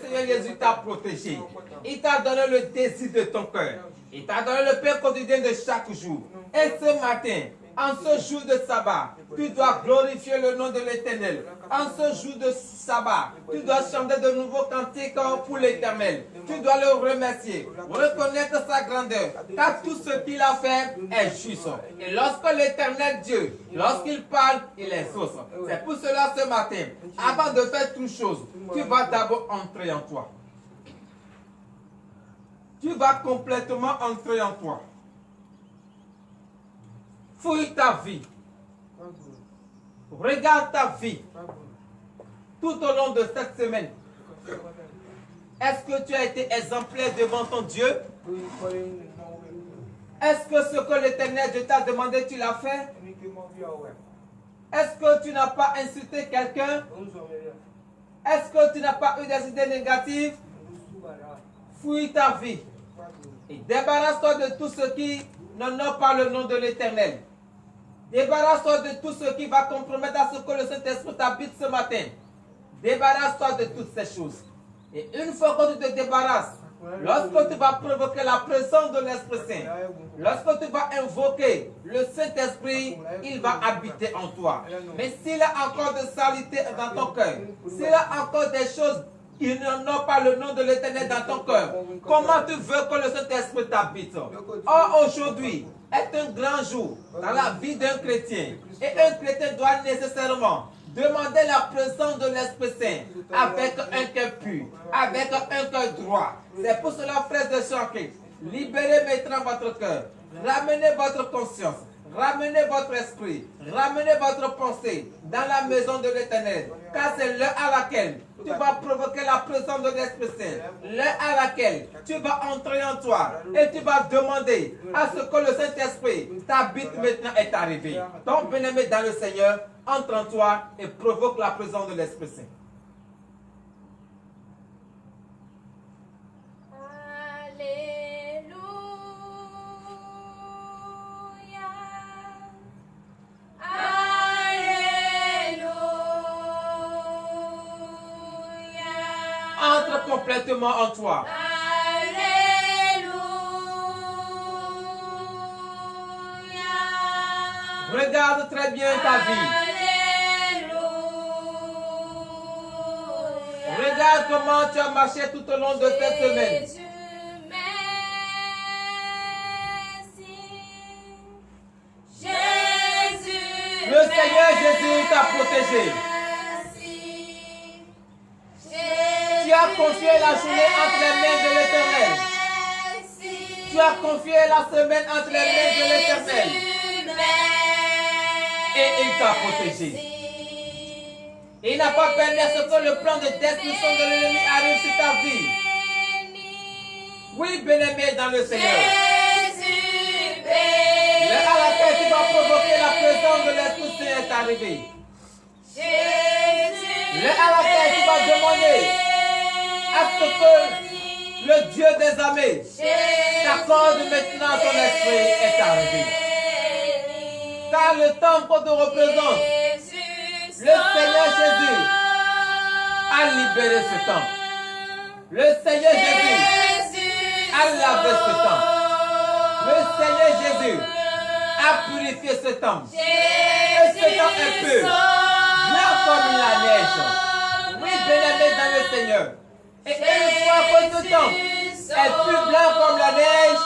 Seigneur Jésus t'a protégé. Il t'a donné le désir de ton cœur. Il t'a donné le pain quotidien de chaque jour. Et ce matin, en ce jour de sabbat, tu dois glorifier le nom de l'Éternel. En ce jour de sabbat, tu dois chanter de nouveaux cantiques pour l'Éternel. Tu dois le remercier, reconnaître sa grandeur, car tout ce qu'il a fait est juste. Et lorsque l'Éternel Dieu, lorsqu'il parle, il exauce. C'est pour cela ce matin, avant de faire toute chose, tu vas d'abord entrer en toi. Tu vas complètement entrer en toi. Fouille ta vie. Regarde ta vie. Tout au long de cette semaine. Est-ce que tu as été exemplaire devant ton Dieu? Est-ce que ce que l'Éternel Dieu t'a demandé, tu l'as fait? Est-ce que tu n'as pas insulté quelqu'un? Est-ce que tu n'as pas eu des idées négatives? Fouille ta vie. Et débarrasse-toi de tout ce qui n'honore pas le nom de l'Éternel. Débarrasse-toi de tout ce qui va compromettre à ce que le Saint-Esprit t'habite ce matin. Débarrasse-toi de toutes ces choses. Et une fois que tu te débarrasses, lorsque tu vas provoquer la présence de l'Esprit Saint, lorsque tu vas invoquer le Saint-Esprit, il va habiter en toi. Mais s'il y a encore de saleté dans ton cœur, s'il y a encore des choses qui n'ont pas le nom de l'Éternel dans ton cœur, comment tu veux que le Saint-Esprit t'habite? Or, aujourd'hui est un grand jour dans la vie d'un chrétien. Et un chrétien doit nécessairement demander la présence de l'Esprit Saint avec un cœur pur, avec un cœur droit. C'est pour cela, frères et sœurs, libérez maintenant votre cœur, ramenez votre conscience, ramenez votre esprit, ramenez votre pensée dans la maison de l'Éternel. Car c'est l'heure à laquelle tu vas provoquer la présence de l'Esprit Saint. L'heure à laquelle tu vas entrer en toi et tu vas demander à ce que le Saint-Esprit t'habite maintenant est arrivé. Donc, bien-aimé dans le Seigneur, entre en toi et provoque la présence de l'Esprit Saint. Entre complètement en toi. Alléluia. Regarde très bien ta vie. Alléluia. Regarde comment tu as marché tout au long de cette semaine. Jésus, merci. Jésus, Le Seigneur Jésus t'a protégé. Tu as confié la journée entre les mains de l'Éternel. Tu as confié la semaine entre les mains de l'Éternel. Et il t'a protégé. Il n'a pas permis à ce que le plan de destruction de l'ennemi arrive sur ta vie. Oui, bien-aimé dans le Seigneur. L'heure à laquelle tu vas provoquer la présence de l'Esprit Saint est arrivée. L'heure à laquelle tu vas demander à ce que le Dieu des armées t'accorde maintenant son esprit est arrivé. Car le temps qu'on te représente, le Seigneur Jésus a libéré ce temps. Le Seigneur Jésus a lavé ce temps. Le Seigneur Jésus a purifié ce temps. Et ce temps est pur, blanc comme la neige. Oui, bien-aimé dans le Seigneur. Et une fois que ce temps est plus blanc comme la neige,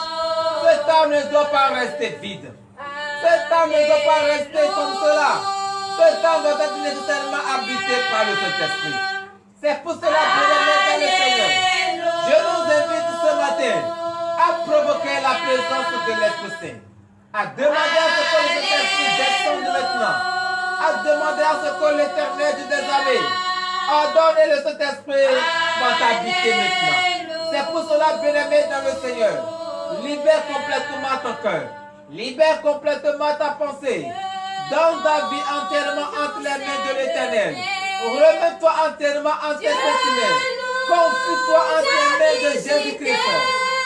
ce temps ne doit pas rester vide. Ce temps ne doit pas rester comme cela. Ce temps doit être nécessairement habité par le Saint-Esprit. C'est pour cela, bien-aimé dans le Seigneur, je nous invite ce matin à provoquer la présence de l'Esprit Saint, à demander à ce que le Saint-Esprit descende maintenant, à demander à ce que l'Éternel du désarmé ordonne le Saint-Esprit va t'habiter maintenant. C'est pour cela, bien-aimé dans le Seigneur, libère complètement ton cœur, libère complètement ta pensée, donne ta vie entièrement entre les mains de l'Éternel. Remets-toi entièrement entre tes sentiments. Confie-toi entre les mains de Jésus-Christ.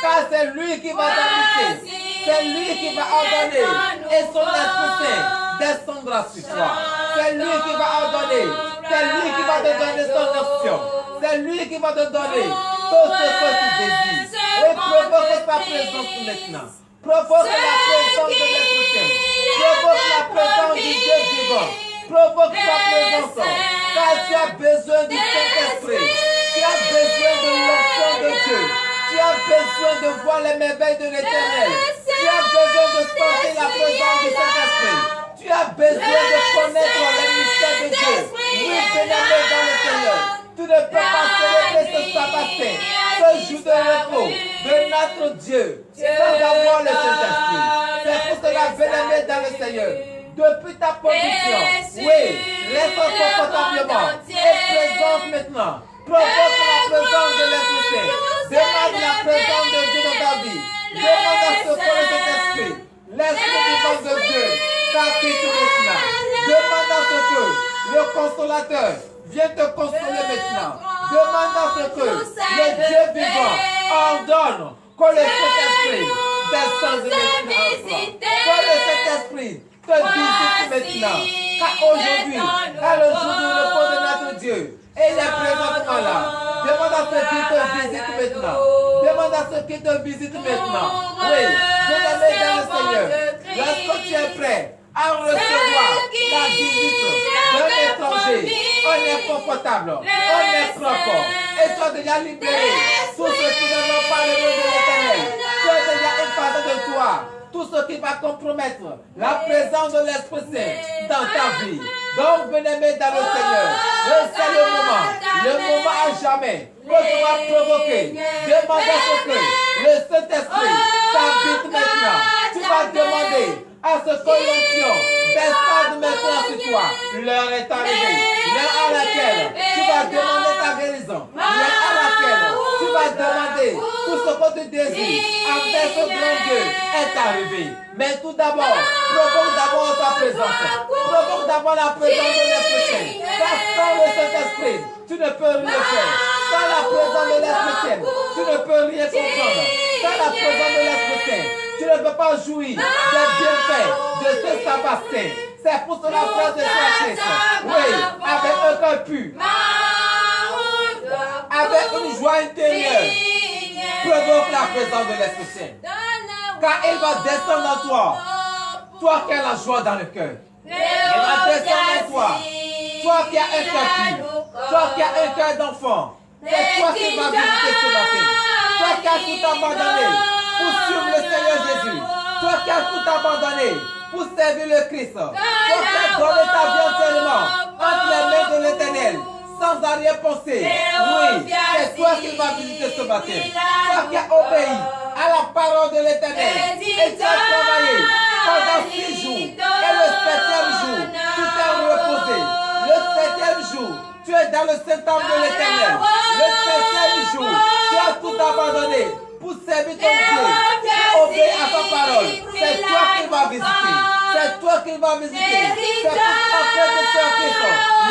Car c'est lui qui va t'habiter. C'est lui qui va ordonner. Et son Esprit Saint descendra sur toi. C'est lui qui va ordonner. C'est lui qui va te donner son option. C'est lui qui va te donner tout ce que tu désires. Et provoque sa présence maintenant. Provoque la présence de l'Esprit Saint. Provoque la présence du Dieu vivant. Provoque sa présence. Car tu as besoin du Saint-Esprit. Tu as besoin de l'onction de Dieu. Tu as besoin de voir les merveilles de l'Éternel. Tu as besoin de sentir la présence du Saint-Esprit. Tu as besoin de connaître les mystères de Dieu. Oui, bien-aimé dans le Seigneur. Tu ne peux pas célébrer ce sabbat saint, ce jour de repos de notre Dieu, sans avoir le Saint-Esprit. C'est pour cela, bien-aimé dans le Seigneur, depuis ta position, oui, reste confortablement et présente maintenant. Provoque la présence de l'Esprit Saint. Demande la présence de Dieu dans ta vie. Demande à ce que le Saint-Esprit, l'Esprit vivant de Dieu, t'habite maintenant. Demande à ce que le Consolateur viens te consoler maintenant. Demande à ce que le Dieu vivant ordonne que le Saint-Esprit descende maintenant en toi. Que le Saint-Esprit te visite maintenant. Car aujourd'hui est le jour du repos de notre Dieu. Et il est présentement là. Demande à ce qu'il te visite maintenant. Demande à ce qu'il te visite maintenant. Oui, bien-aimé dans le Seigneur. Lorsque tu es prêt à recevoir la visite d'un étranger, on est confortable, on est propre, et tu as déjà libéré tous ceux qui ne n'ont pas le nom de l'Éternel. Tu as déjà effacé de toi tout ce qui va compromettre la présence de l'Esprit Saint dans ta vie. Donc, bien-aimé dans le Seigneur, c'est le moment à jamais que tu vas provoquer. Demande à ce que le Saint-Esprit t'habite maintenant. Tu vas demander à ce que l'onction descende maintenant sur toi. L'heure est arrivée. L'heure à laquelle tu vas demander ta guérison. L'heure à laquelle tu vas demander tout ce que tu désires avec ce grand Dieu est arrivé. Mais tout d'abord, provoque d'abord ta présence. Provoque d'abord la présence de l'Esprit Saint. Car sans le Saint-Esprit, tu ne peux rien faire. Sans la présence de l'Esprit Saint, tu ne peux rien comprendre. Sans la présence de l'Esprit Saint, tu ne peux pas jouir des bienfaits de ce sabbat saint. C'est pour cela, frère de Christ, oui, avec un cœur pur, avec une joie intérieure, provoque la présence de l'Esprit Saint. Car il va descendre en toi. Toi qui as la joie dans le cœur. Il va descendre en toi. Toi qui as un cœur pur. Toi qui as un cœur d'enfant. C'est toi qui vas visiter ce matin. Toi qui as tout abandonné pour suivre le Seigneur Jésus. Toi qui as tout abandonné pour servir le Christ. Toi qui as donné ta vie entièrement entre les mains de l'Éternel. Sans arrière-pensée. Oui, c'est toi qui vas visiter ce matin. Toi qui as obéi à la parole de l'Éternel. Et tu as travaillé pendant 6 jours. Et le 7e jour, tu t'es reposé. Le 7e jour, tu es dans le Saint-Temple de l'Éternel. Le 7e jour, tu as tout abandonné pour servir ton Dieu. Tu obéis à sa parole. C'est toi qui vas visiter. C'est toi qui vas visiter. C'est pour ta frère de sœur Christ.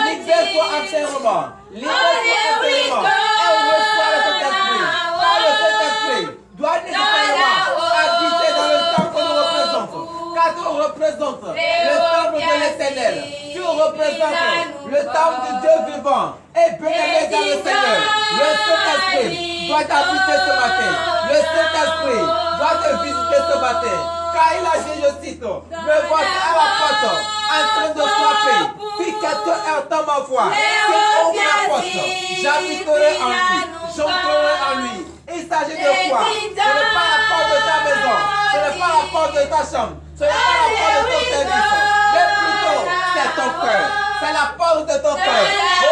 Libère-toi entièrement. Libère-toi entièrement. Et reçois le Saint-Esprit. Car le Saint-Esprit doit nécessairement habiter dans le temple que nous représentons. Car tu représentes le temple de l'Éternel. Tu représentes le temple du Dieu vivant. Et bien-aimé dans le Seigneur, le Saint-Esprit doit t'habiter ce matin. Le Saint-Esprit doit te visiter ce matin. Car il a dit, je cite, me voici à la porte, en train de frapper. Si quelqu'un entend ma voix, qu'il ouvre la porte, j'habiterai en lui, j'entrerai en lui. Il s'agit de quoi? Ce n'est pas la porte de ta maison, ce n'est pas la porte de ta chambre, ce n'est pas la porte de ton service, mais plutôt c'est ton cœur, c'est la porte de ton cœur.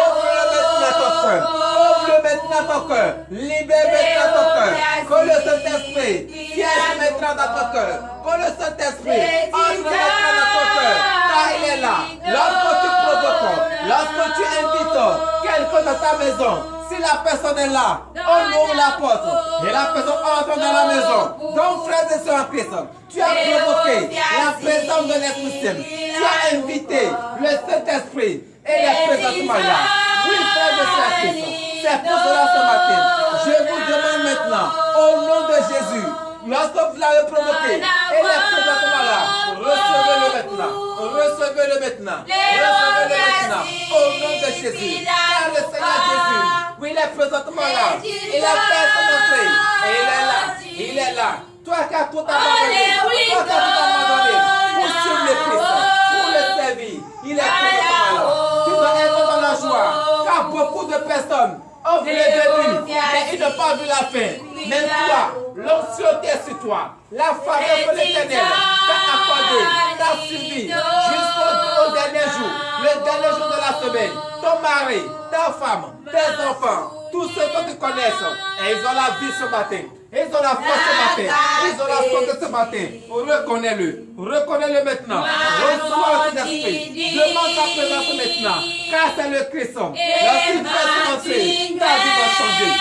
Ouvre-le maintenant ton cœur, ouvre-le maintenant ton cœur, libère maintenant ton cœur, que le Saint-Esprit siège maintenant dans ton cœur, que le Saint-Esprit entre maintenant dans ton cœur, car il est là. Lorsque tu provoques, lorsque tu invites quelqu'un dans ta maison, si la personne est là, on ouvre la porte et la personne entre dans la maison. Donc, frères et sœurs en Christ, tu as provoqué la présence de l'Esprit Saint. Tu as invité le Saint-Esprit et il est présentement là. Oui, frères et sœurs en Christ, c'est pour cela ce matin. Je vous demande maintenant, au nom de Jésus, lorsque vous l'avez provoqué, il est présentement là. Recevez-le maintenant. Recevez Recevez-le maintenant. Recevez-le maintenant. Au nom de Jésus. Car le Seigneur Jésus, oui, il est présentement là. Il a fait son entrée. Et il est là. Il est là. Toi qui as tout abandonné. Toi qui as tout abandonné. Pour suivre le Christ. Pour le servir. Il est présentement là. Tu dois être dans la joie. Car beaucoup de personnes ont vu le début, mais ils n'ont pas vu la fin. Mais toi, l'ancienneté sur toi, la faveur de l'Éternel t'a accordé, t'a suivi jusqu'au dernier jour, le dernier jour de la semaine. Ton mari, ta femme, tes enfants, tous ceux que tu connais, et ils ont la vie ce matin. Ils ont la force ce matin. Ils ont la santé ce matin. Reconnais-le. Reconnais-le maintenant. Reçois le Saint-Esprit. Demande ta présence maintenant. Car c'est le Christ. Lorsqu'il fait son entrée, ta vie va changer.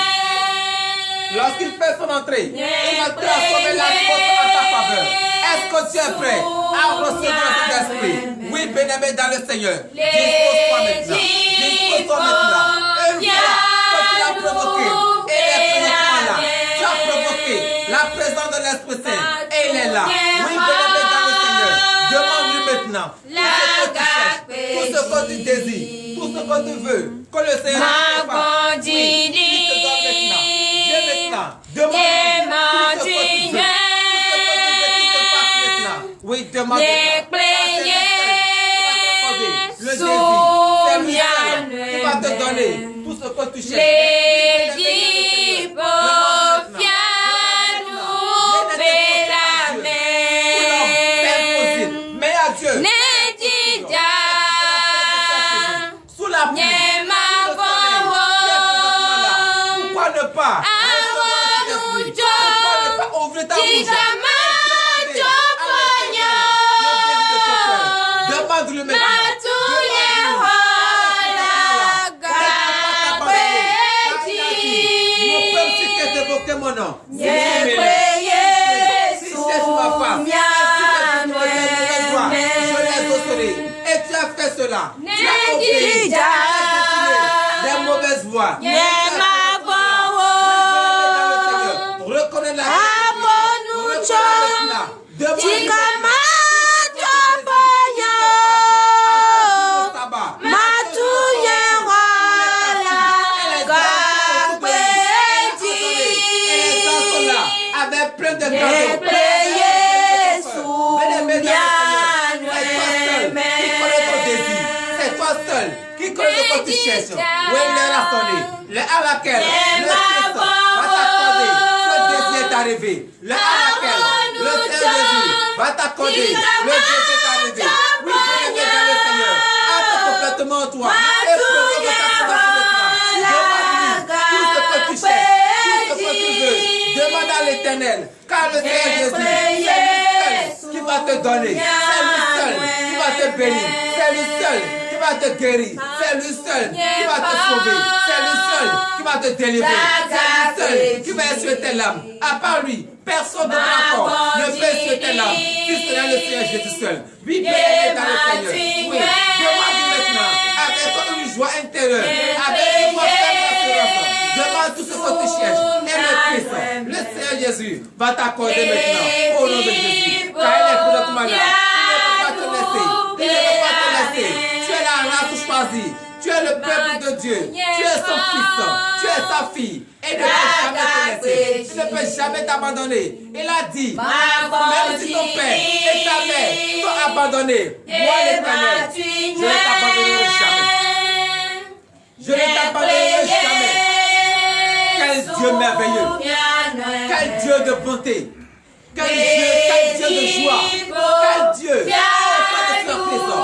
Lorsqu'il fait son entrée, il va transformer la faute en ta faveur. Est-ce que tu es prêt à recevoir cet esprit? Oui, bien-aimé dans le Seigneur. Dispose-toi maintenant. Dispose-toi maintenant. Une fois que tu as provoqué, il est présentement là. Tu as provoqué la présence de l'Esprit Saint. Et il est là. Oui, bien-aimé dans le Seigneur. Demande-lui maintenant tout ce que tu cherches, tout ce que tu désires, tout ce que tu veux. Que le Seigneur te fasse. Oui, il te donne maintenant. Dieu maintenant. Demande-lui tout ce que tu veux. Tout ce que tu veux qu'il te fasse maintenant. Oui, demande-lui. Le désir, c'est lui seul qui va te donner tout ce que tu cherches. Mais à Dieu. Sous la pluie. Pourquoi ne pas? Pourquoi ne pas ouvrir ta bouche? Demande-le maintenant. Mon nom. Si cherche ma femme, je les osserai. Et tu as fait cela. Tu as obéi. Tu as des mauvaises voies. Reconnais la plein de cadeaux. C'est toi seul qui connais ce que tu cherches. Oui, l'heure a sonné. L'heure à laquelle le Christ va t'accorder ce désir est arrivé. L'heure à laquelle le Seigneur Jésus va t'accorder le désir est arrivé. Oui, je vais dans le Seigneur. Attends complètement en toi. Et provoque ta présence maintenant. Demande-lui tout ce que tu cherches, tout ce que tu veux. Demande à l'Éternel. Car le Seigneur Jésus, c'est lui seul qui va te donner. C'est lui seul qui va te bénir. C'est lui seul qui va te guérir. C'est lui seul qui va te sauver. C'est lui seul qui va te délivrer. C'est lui seul qui va essuyer tes larmes. À part lui, personne de ton corps ne peut essuyer tes larmes. Si ce n'est le Seigneur Jésus seul. Oui, bien dans le Seigneur. Oui, demande maintenant avec une joie intérieure, avec une joie d'assurance. Demande tout ce que tu cherches. Et le Christ, le Seigneur Jésus, va t'accorder maintenant au nom de Jésus. Car il est présentement là. Il ne peut pas te laisser. Il ne peut pas te laisser. Tu es la race choisie. Tu es le peuple de Dieu. Tu es son fils. Tu es sa fille. Et il ne peut jamais te laisser. Il ne peut jamais t'abandonner. Il a dit, même si ton père et ta mère t'ont abandonné, moi l'Éternel, je ne t'abandonnerai jamais. Je ne t'abandonnerai jamais. Quel Dieu merveilleux. Quel Dieu de bonté. Quel Dieu de joie. Quel Dieu. Abandonne-toi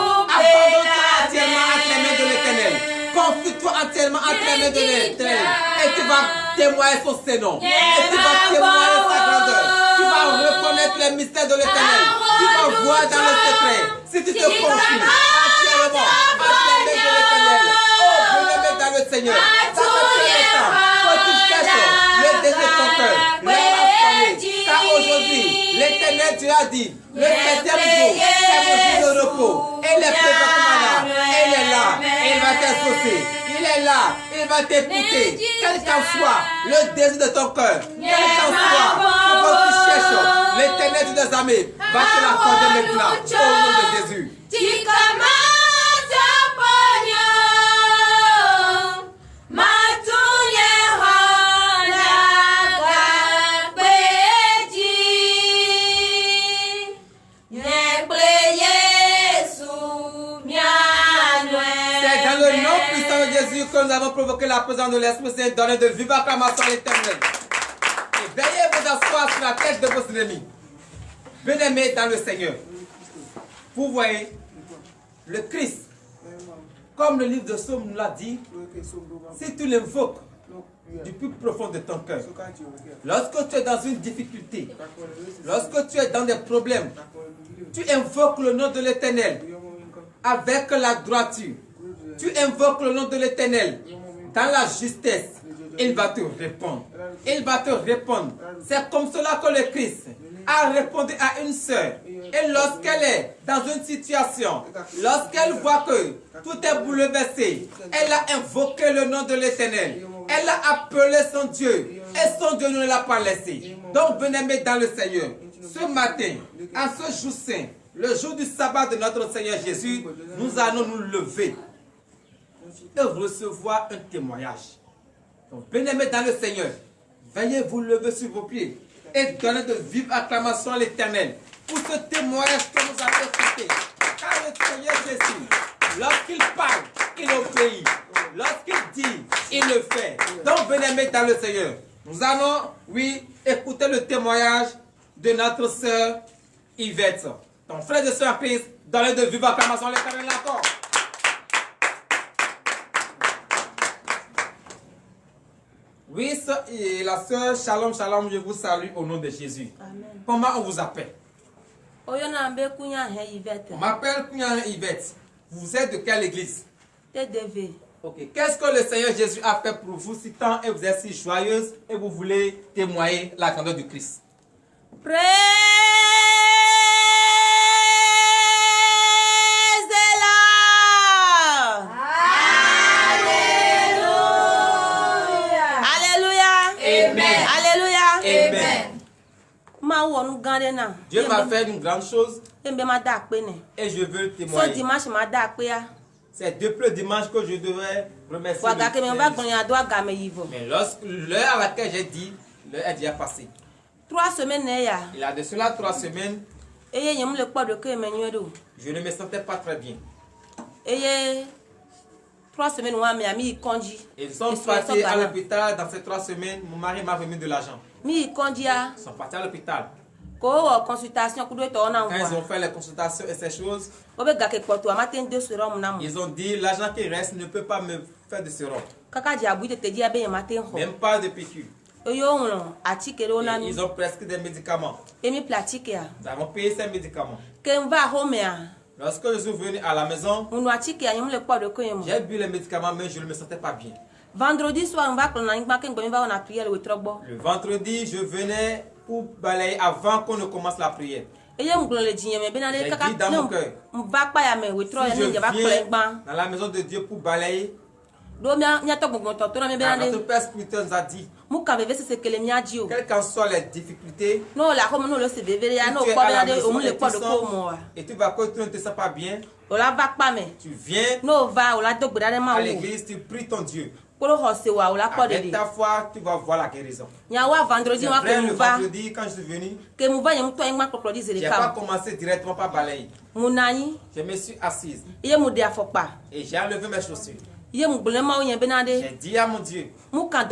entièrement entre les mains de l'Éternel. Confie-toi entièrement entre les mains de l'Éternel. Et tu vas témoigner son Seigneur. Et tu vas témoigner sa grandeur. Tu vas reconnaître les mystères de l'Éternel. Tu vas voir dans le secret. Si tu te confies entièrement entre les mains de l'Éternel. Oh, bien-aimé dans le Seigneur. Ça fait très longtemps que tu cherches le désir de ton cœur. Car aujourd'hui, l'Éternel tu as dit, le septième jour, c'est mon jour de repos. Il est présentement là. Il est là. Il va t'exaucer. Il est là. Il va t'écouter. Quel qu'en soit le désir de ton cœur. Quel qu'en soit ce que tu cherches. L'Éternel Dieu des armées va te l'accorder maintenant. Au nom de Jésus. Jésus, que nous avons provoqué la présence de l'Esprit Saint, donné de vive acclamation à l'Éternel. Et veillez vous asseoir sur la tête de vos ennemis. Bien-aimés dans le Seigneur. Vous voyez, le Christ, comme le livre de Psaume nous l'a dit, si tu l'invoques du plus profond de ton cœur, lorsque tu es dans une difficulté, lorsque tu es dans des problèmes, tu invoques le nom de l'Éternel avec la droiture. Tu invoques le nom de l'Éternel dans la justesse. Il va te répondre. Il va te répondre. C'est comme cela que le Christ a répondu à une sœur. Et lorsqu'elle est dans une situation, lorsqu'elle voit que tout est bouleversé, elle a invoqué le nom de l'Éternel. Elle a appelé son Dieu. Et son Dieu ne l'a pas laissé. Donc, bien-aimés dans le Seigneur, ce matin, en ce jour saint, le jour du sabbat de notre Seigneur Jésus, nous allons nous lever et recevoir un témoignage. Donc, bien-aimés dans le Seigneur, veuillez vous lever sur vos pieds et donner de vives acclamations à l'Éternel pour ce témoignage que nous avons écouté. Car le Seigneur Jésus, lorsqu'il parle, il obéit. Lorsqu'il dit, il le fait. Donc, bien-aimés dans le Seigneur, nous allons, oui, écouter le témoignage de notre sœur Yvette. Donc, frères et sœurs en Christ, donnez de vives acclamations à l'Éternel encore. Oui, et la sœur, shalom, shalom, je vous salue au nom de Jésus. Amen. Comment on vous appelle? On m'appelle Kounya Yvette. Vous êtes de quelle église? TDV. Ok. Qu'est-ce que le Seigneur Jésus a fait pour vous si tant et vous êtes si joyeuse et vous voulez témoigner la grandeur du Christ? Praise the Lord. Amen. Alléluia. Amen. Dieu m'a fait une grande chose et je veux témoigner. C'est depuis le dimanche que je devrais remercier Dieu. Mais lorsque l'heure à laquelle j'ai dit, l'heure est déjà passée. 3 semaines. Il y a de cela 3 semaines, je ne me sentais pas très bien. 3 semaines, Et nous sommes partis à l'hôpital. Dans ces 3 semaines, mon mari m'a remis de l'argent. Ils sont partis à l'hôpital. Quand ils ont fait les consultations et ces choses, ils ont dit l'argent qui reste ne peut pas me faire de sérum. Même pas de piqûre. Ils ont prescrit des médicaments. Nous avons payé ces médicaments. Lorsque je suis venu à la maison, j'ai bu les médicaments, mais je ne me sentais pas bien. Vendredi soir, le vendredi, je venais pour balayer avant qu'on ne commence la prière. J'ai dit dans mon cœur, si je viens dans la maison de Dieu pour balayer, notre Père spirituel nous a dit, quelles qu'en soient les difficultés, tu es à la maison et tu vas que tu ne te sens pas bien, tu viens à l'église, tu pries ton Dieu. Avec ta foi, tu vas voir la guérison. Le vendredi, quand je suis venu, je n'ai pas commencé directement par balayer. Je me suis assise et j'ai enlevé mes chaussures. J'ai dit à mon Dieu, quelle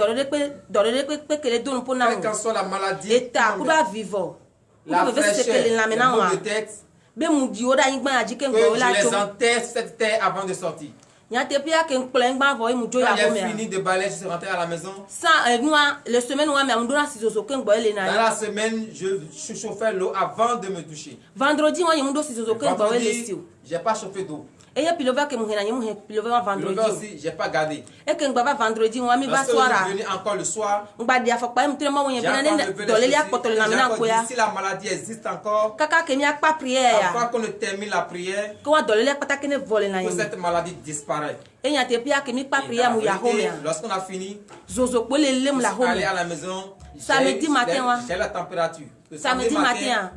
qu'en soit la maladie, la fraîcheur, les maux de tête, que je les enterre sur cette terre avant de sortir. Quand j'ai fini de balayer, je suis rentré à la maison. Dans la semaine, je chauffais l'eau avant de me doucher. Vendredi, je n'ai pas chauffé d'eau. Et puis le va que mon le va Le vendredi. levée aussi, j'ai pas gardé. Et que va vendredi on va mi va Lorsque je soir. suis venu encore le soir, On va dire faut pas me tremmer on y j'ai bien encore ne levé les doler ya chaussures. potol Et na j'ai mina encore ko dit, ya. si la maladie existe encore, Kaka ke mi a pas prière ya. avant qu'on ne termine la prière, Ko wa doler pata ke ne voler na que yin. cette maladie disparaisse. Et y a te pia ke mi pas Et prière dans mu la ya home vérité, ya. lorsqu'on a fini, Zozo ko le lem je la suis allé home. à la maison, Samedi matin, ouais. j'ai la température. Le Samedi matin.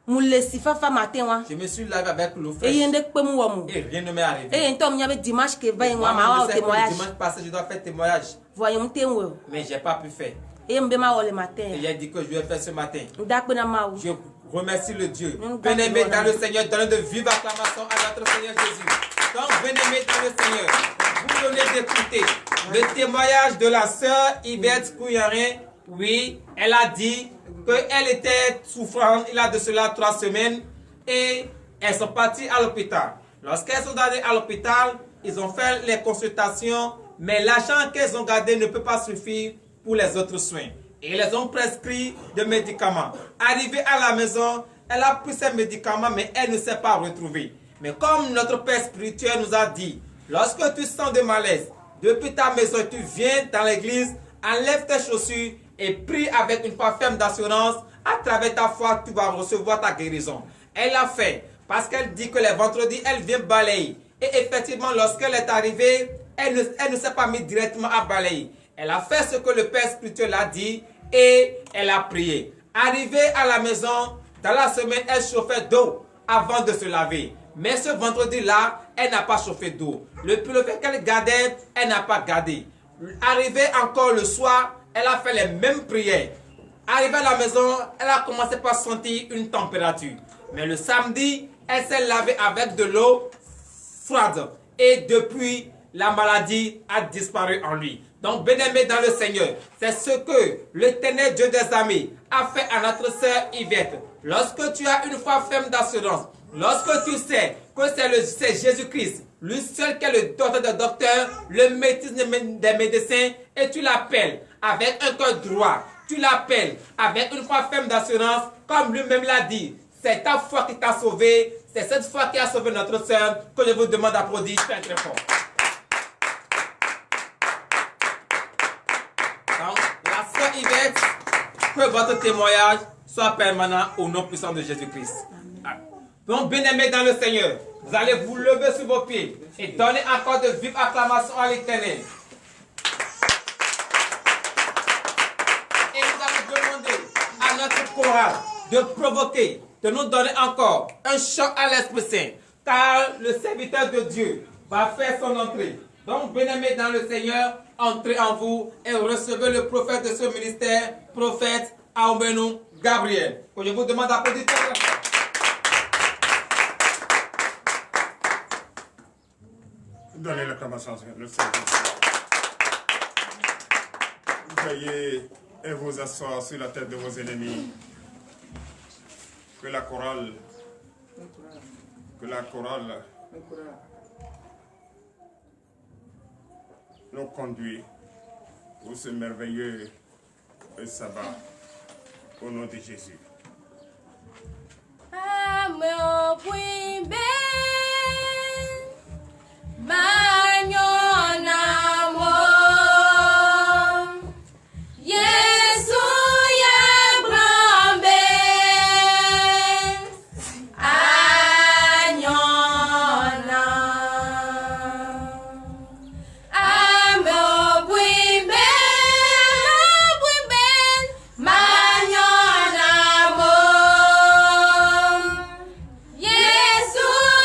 Mu le sifafa matin wa. je me suis lavé avec l'eau Et fraîche yende pe mu wa mu. et rien ne m'est arrivé. Et entom nya be dimanche ke va yin wa Moi, ma wa je sais que le témoignage. dimanche passé, je dois faire témoignage, Voyons mu ten wo. mais j'ai pas pu faire. Et mbe ma wo le Et matin. j'ai dit que je vais faire ce matin. Ndak pe na ma wo. Je remercie le Dieu. Nous Bien-aimé gardons dans la le Seigneur, donnez de vives acclamations à notre Seigneur Jésus. Donc, bien-aimé dans le Seigneur, vous venez d'écouter le témoignage de la sœur Yvette Couillerin. Oui, elle a dit qu'elle était souffrante, il a de cela 3 semaines, et elles sont parties à l'hôpital. Lorsqu'elles sont allées à l'hôpital, ils ont fait les consultations, mais l'argent qu'elles ont gardé ne peut pas suffire pour les autres soins. Et ils les ont prescrit de médicaments. Arrivée à la maison, elle a pris ces médicaments, mais elle ne s'est pas retrouvée. Mais comme notre Père spirituel nous a dit, lorsque tu sens de malaise, depuis ta maison, tu viens dans l'église, enlève tes chaussures et prie avec une foi ferme d'assurance. À travers ta foi, tu vas recevoir ta guérison. Elle l'a fait parce qu'elle dit que les vendredis, elle vient balayer. Et effectivement, lorsqu'elle est arrivée, elle ne s'est pas mise directement à balayer. Elle a fait ce que le Père spirituel a dit et elle a prié. Arrivée à la maison, dans la semaine, elle chauffait d'eau avant de se laver. Mais ce vendredi-là, elle n'a pas chauffé d'eau. Le pullover qu'elle gardait, elle n'a pas gardé. Arrivée encore le soir, elle a fait les mêmes prières. Arrivée à la maison, elle a commencé par sentir une température. Mais le samedi, elle s'est lavée avec de l'eau froide. Et depuis, la maladie a disparu en lui. Donc, bien-aimé dans le Seigneur, c'est ce que l'Éternel Dieu des armées a fait à notre sœur Yvette. Lorsque tu as une foi ferme d'assurance, lorsque tu sais que c'est Jésus-Christ, lui seul qui est le docteur des docteurs, le médecin des médecins, et tu l'appelles avec un cœur droit, tu l'appelles avec une foi ferme d'assurance, comme lui-même l'a dit, c'est ta foi qui t'a sauvé, c'est cette foi qui a sauvé notre sœur que je vous demande d'applaudir très très fort. Donc, la sœur Yvette, que votre témoignage soit permanent au nom puissant de Jésus-Christ. Donc, bien-aimés dans le Seigneur, vous allez vous lever sur vos pieds et donner encore de vives acclamations à l'Éternel. Et nous allons demander à notre chorale de provoquer, de nous donner encore un choc à l'Esprit Saint, car le serviteur de Dieu va faire son entrée. Donc, bien-aimés dans le Seigneur, entrez en vous et recevez le prophète de ce ministère, prophète Aomenou Gabriel, que je vous demande d'applaudir très fort. Donnez l'acclamation à le Seigneur. Veuillez et vous asseoir sur la tête de vos ennemis. Que la chorale nous conduit pour ce merveilleux sabbat au nom de Jésus. Amo puimbe Jesus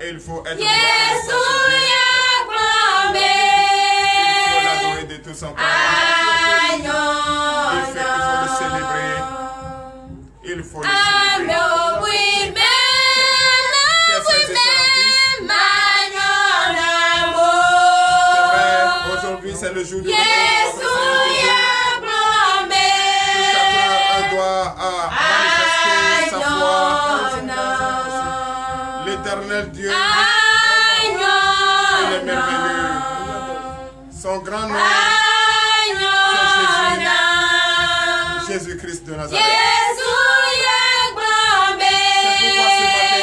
Et il faut être l'adorer de tout son cœur. Il faut le célébrer. Il faut le célébrer. Chers frères et sœurs en Christ, c'est vrai, aujourd'hui c'est le jour de notre chacun doit manifester sa foi. L'éternel Dieu, il est merveilleux. Son grand nom, c'est Jésus-Christ de Nazareth. C'est pourquoi ce matin,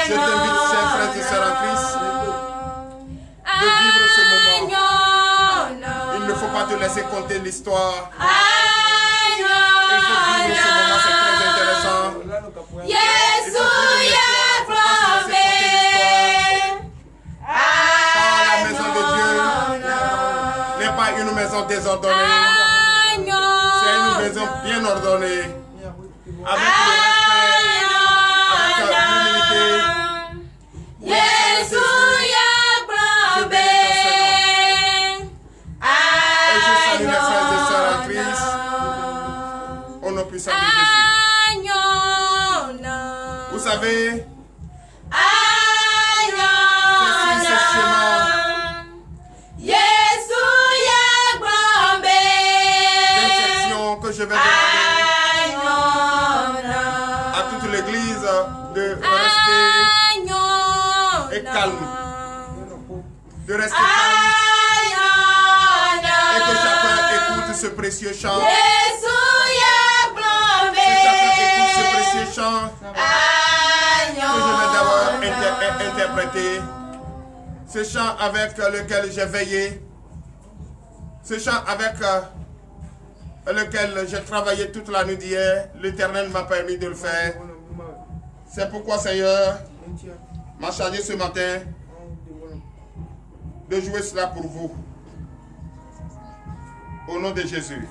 je t'invite, chers frères et sœurs en Christ, de vivre ce moment. Il ne faut pas te laisser compter l'histoire. Il faut vivre ce moment, c'est très intéressant. Il faut vivre l'histoire, car la maison de Dieu n'est pas une maison désordonnée. C'est une maison bien ordonnée, avec le respect, avec l'humilité. Je bénis ton Seigneur. Et je salue les frères et sœurs en Christ au nom puissant de Jésus. Vous savez, c'est sur ce chemin d'injection que je vais demander à toute l'église de rester calme, de rester calme et que chacun écoute ce précieux chant. Que chacun écoute ce précieux chant que je vais d'abord interpréter. Ce chant avec lequel j'ai veillé, ce chant avec lequel j'ai travaillé toute la nuit d'hier, l'Éternel m'a permis de le faire. C'est pourquoi, Seigneur, m'a chargé ce matin de jouer cela pour vous. Au nom de Jésus.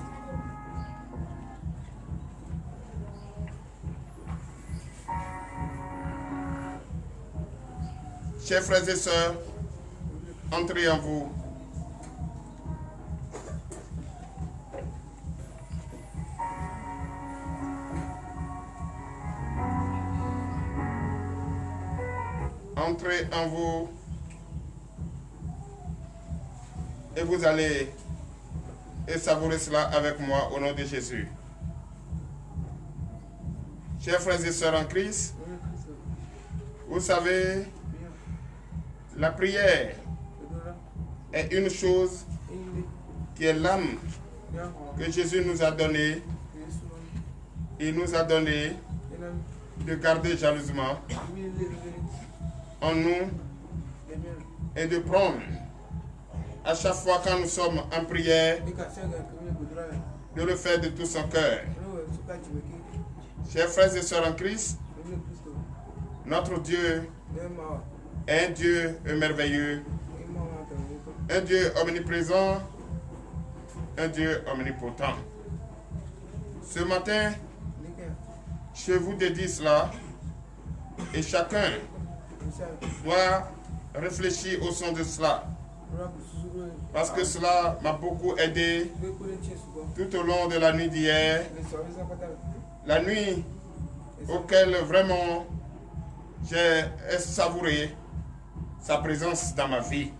Chers frères et sœurs, entrez en vous. Entrez en vous et vous allez savourer cela avec moi au nom de Jésus. Chers frères et sœurs en Christ, vous savez, la prière est une chose qui est l'âme que Jésus nous a donnée. Il nous a donné de garder jalousement en nous et de prendre à chaque fois quand nous sommes en prière, de le faire de tout son cœur. Chers frères et sœurs en Christ, notre Dieu est un Dieu merveilleux, un Dieu omniprésent, un Dieu omnipotent. Ce matin, je vous dédie cela et chacun doit réfléchir au son de cela. Parce que cela m'a beaucoup aidé tout au long de la nuit d'hier. La nuit auquel vraiment j'ai savouré sa présence dans ma vie.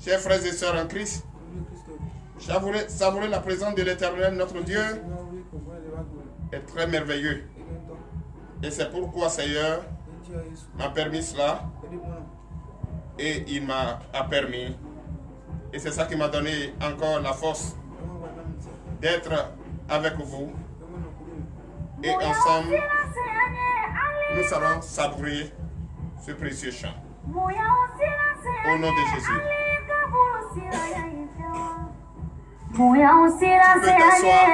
Chers frères et sœurs en Christ, savourer la présence de l'Éternel, notre Dieu, est très merveilleux. Et c'est pourquoi Seigneur m'a permis cela. Et il m'a permis. Et c'est ça qui m'a donné encore la force d'être avec vous. Et ensemble, nous allons savourer ce précieux chant. Au nom de Jésus. Tu peux t'asseoir.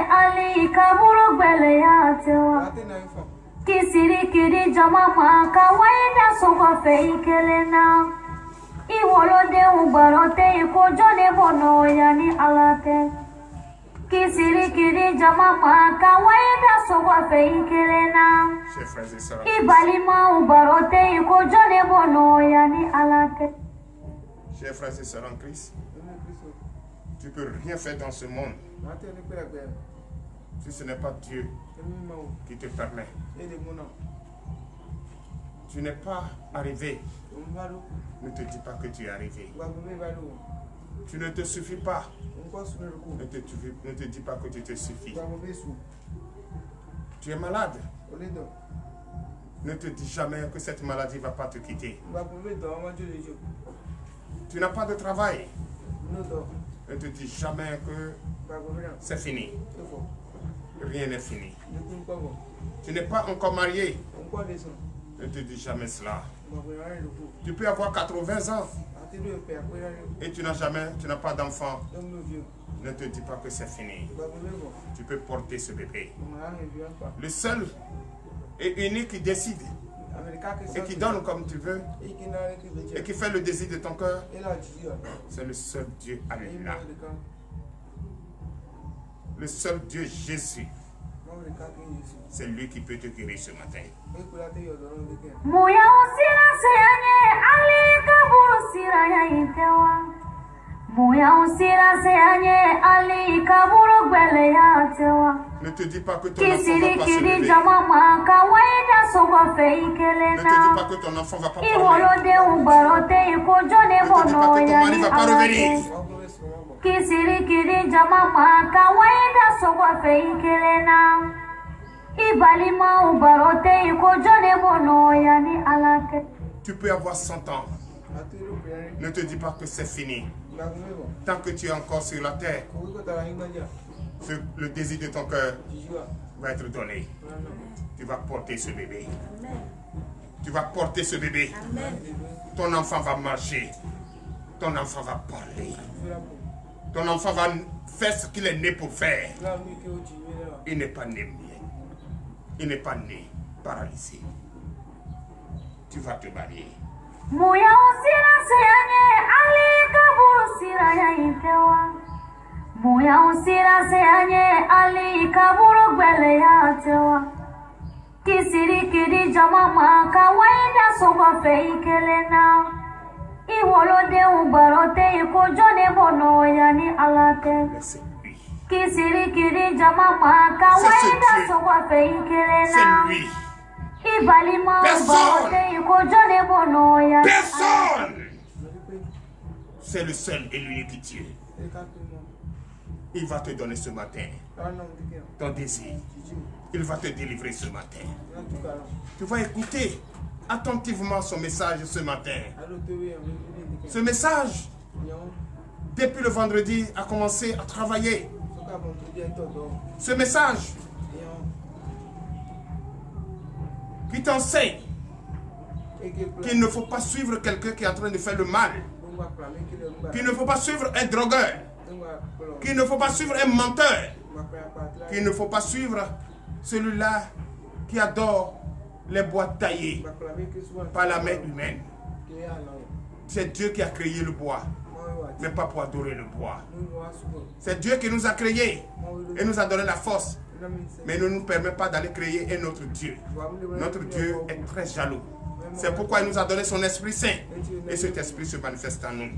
Kisirikiri jama maka waida sogo feikelena. Chers frères et sœurs, Ibalima ubarote iko jone bono yani alate. chers frères et sœurs en Christ, tu peux rien faire dans ce monde si ce n'est pas Dieu qui te permet. Tu n'es pas arrivé. Ne te dis pas que tu es arrivé. Tu ne te suffis pas. Ne te dis pas que tu te suffis. Tu es malade. Ne te dis jamais que cette maladie ne va pas te quitter. Tu n'as pas de travail. Ne te dis jamais que c'est fini. Rien n'est fini. Tu n'es pas encore marié. Ne te dis jamais cela. Tu peux avoir 80 ans et tu n'as pas d'enfant. Ne te dis pas que c'est fini. Tu peux porter ce bébé. Le seul et unique qui décide et qui donne comme tu veux et qui fait le désir de ton cœur, c'est le seul Dieu, Allah. Le seul Dieu, Jésus. C'est lui qui peut te guérir ce matin. Ne te dis pas que ton enfant va pas se lever. Ne te dis pas que ton enfant va pas parler. Ne te dis pas que ton mari va pas revenir. Kisirikiri jama maka waida sogo feikelena. Ibalima ubarote iko jone bono yani alate. Tu peux avoir 100 ans. Ne te dis pas que c'est fini. Tant que tu es encore sur la terre, le désir de ton cœur va être donné. Tu vas porter ce bébé. Tu vas porter ce bébé. Ton enfant va marcher. Ton enfant va parler. Ton enfant va faire ce qu'il est né pour faire. Il n'est pas né muet. Il n'est pas né paralysé. Tu vas te marier. Muya usira seyanye ali kaburu sira ya intewa. Muya usira seyanye ali kaburu gwele ya tewa. Kisirikiri jama maka waida sogo feikelena. Iwolode ubarote iko jone bono yani alate. Kisirikiri jama maka waida sogo feikelena. C'est lui. Personne. C'est le seul et l'unique Dieu. Il va te donner ce matin ton désir. Il va te délivrer ce matin. Tu vas écouter attentivement son message ce matin. Ce message, depuis le vendredi, a commencé à travailler. Ce message qui t'enseigne qu'il ne faut pas suivre quelqu'un qui est en train de faire le mal, qu'il ne faut pas suivre un drogueur, qu'il ne faut pas suivre un menteur, qu'il ne faut pas suivre celui-là qui adore les bois taillés par la main humaine. C'est Dieu qui a créé le bois, mais pas pour adorer le bois. C'est Dieu qui nous a créés et nous a donné la force, mais ne nous permet pas d'aller créer un autre Dieu. Notre Dieu est très jaloux. C'est pourquoi il nous a donné son Esprit Saint. Et cet Esprit se manifeste en nous.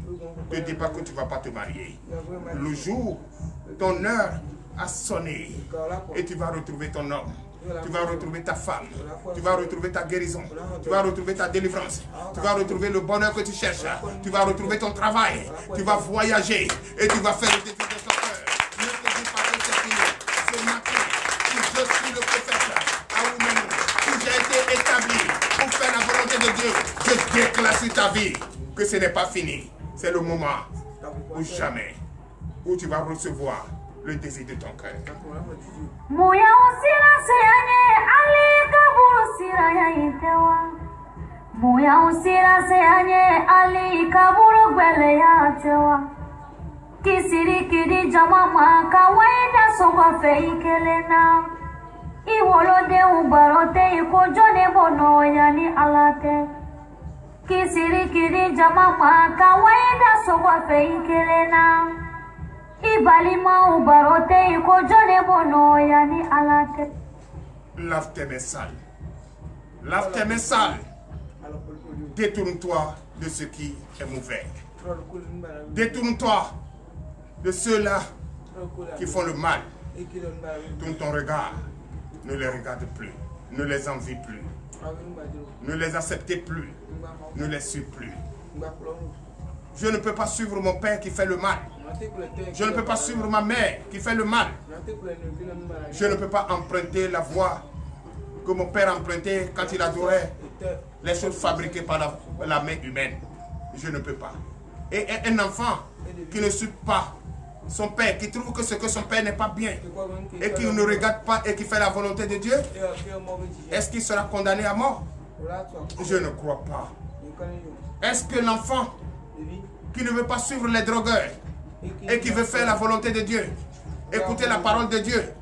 Ne dis pas que tu ne vas pas te marier. Le jour, ton heure a sonné. Et tu vas retrouver ton homme. Tu vas retrouver ta femme. Tu vas retrouver ta guérison. Tu vas retrouver ta délivrance. Tu vas retrouver le bonheur que tu cherches. Tu vas retrouver ton travail. Tu vas voyager. Et tu vas faire le défi de ton cœur. Ne te dis pas que c'est fini. Ce matin, si je suis le prophète à vous-même, si j'ai été établi pour faire la volonté de Dieu, je déclare sur ta vie que ce n'est pas fini. C'est le moment ou jamais où tu vas recevoir le désir de ton cœur. Muya usira seyanye ali kaburu sira ya intewa. Muya usira seyanye ali kaburu gwele ya tewa. Kisirikiri jama maka waida sogo feikelena. Iwolode ubarote iko jone bono yani alate. Kisirikiri jama maka waida sogo feikelena. Ibalima ubarote iko jone bono yani alate. Lave tes mains sales. Lave tes mains sales. Détourne-toi de ce qui est mauvais. Détourne-toi de ceux-là qui font le mal. Tourne ton regard. Ne les regarde plus. Ne les envie plus. Ne les acceptez plus. Ne les suis plus. Je ne peux pas suivre mon père qui fait le mal. Je ne peux pas suivre ma mère qui fait le mal. Je ne peux pas emprunter la voie que mon père empruntait quand il adorait les choses fabriquées par la main humaine. Je ne peux pas. Et un enfant qui ne suit pas son père, qui trouve que ce que son père n'est pas bien, et qui ne regarde pas et qui fait la volonté de Dieu, est-ce qu'il sera condamné à mort? Je ne crois pas. Est-ce que l'enfant qui ne veut pas suivre les drogueurs et qui veut faire la volonté de Dieu, écouter la parole de Dieu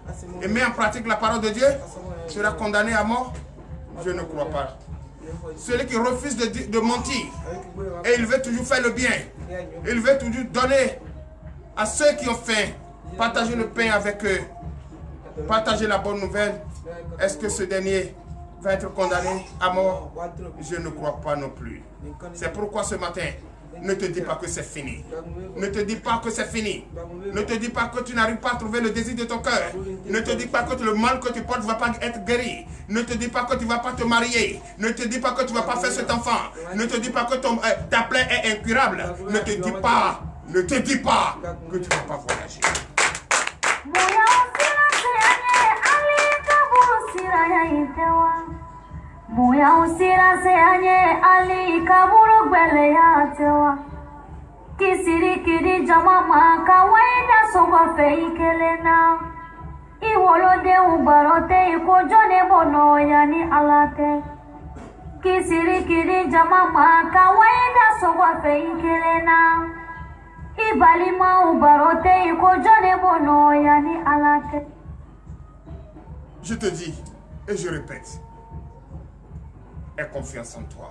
et mettre en pratique la parole de Dieu, sera condamné à mort? Je ne crois pas. Celui qui refuse de mentir et il veut toujours faire le bien, il veut toujours donner à ceux qui ont faim, partager le pain avec eux, partager la bonne nouvelle, est-ce que ce dernier va être condamné à mort? Je ne crois pas non plus. C'est pourquoi ce matin, ne te dis pas que c'est fini. Ne te dis pas que c'est fini. Ne te dis pas que tu n'arrives pas à trouver le désir de ton cœur. Ne te dis pas que le mal que tu portes ne va pas être guéri. Ne te dis pas que tu ne vas pas te marier. Ne te dis pas que tu ne vas pas faire cet enfant. Ne te dis pas que ta plaie est incurable. Ne te dis pas que tu ne vas pas voyager. Muya usira se anye ali kaburu gbele ya tewa. Kisiri kiri jamama kawaida soba fe ikelena. Iwolode ubarote iko jone bono yani alate. Kisiri kiri jamama kawaida soba fe ikelena. Ibalima ubarote iko jone bono yani alate. Je te dis et je répète. Aie confiance en toi.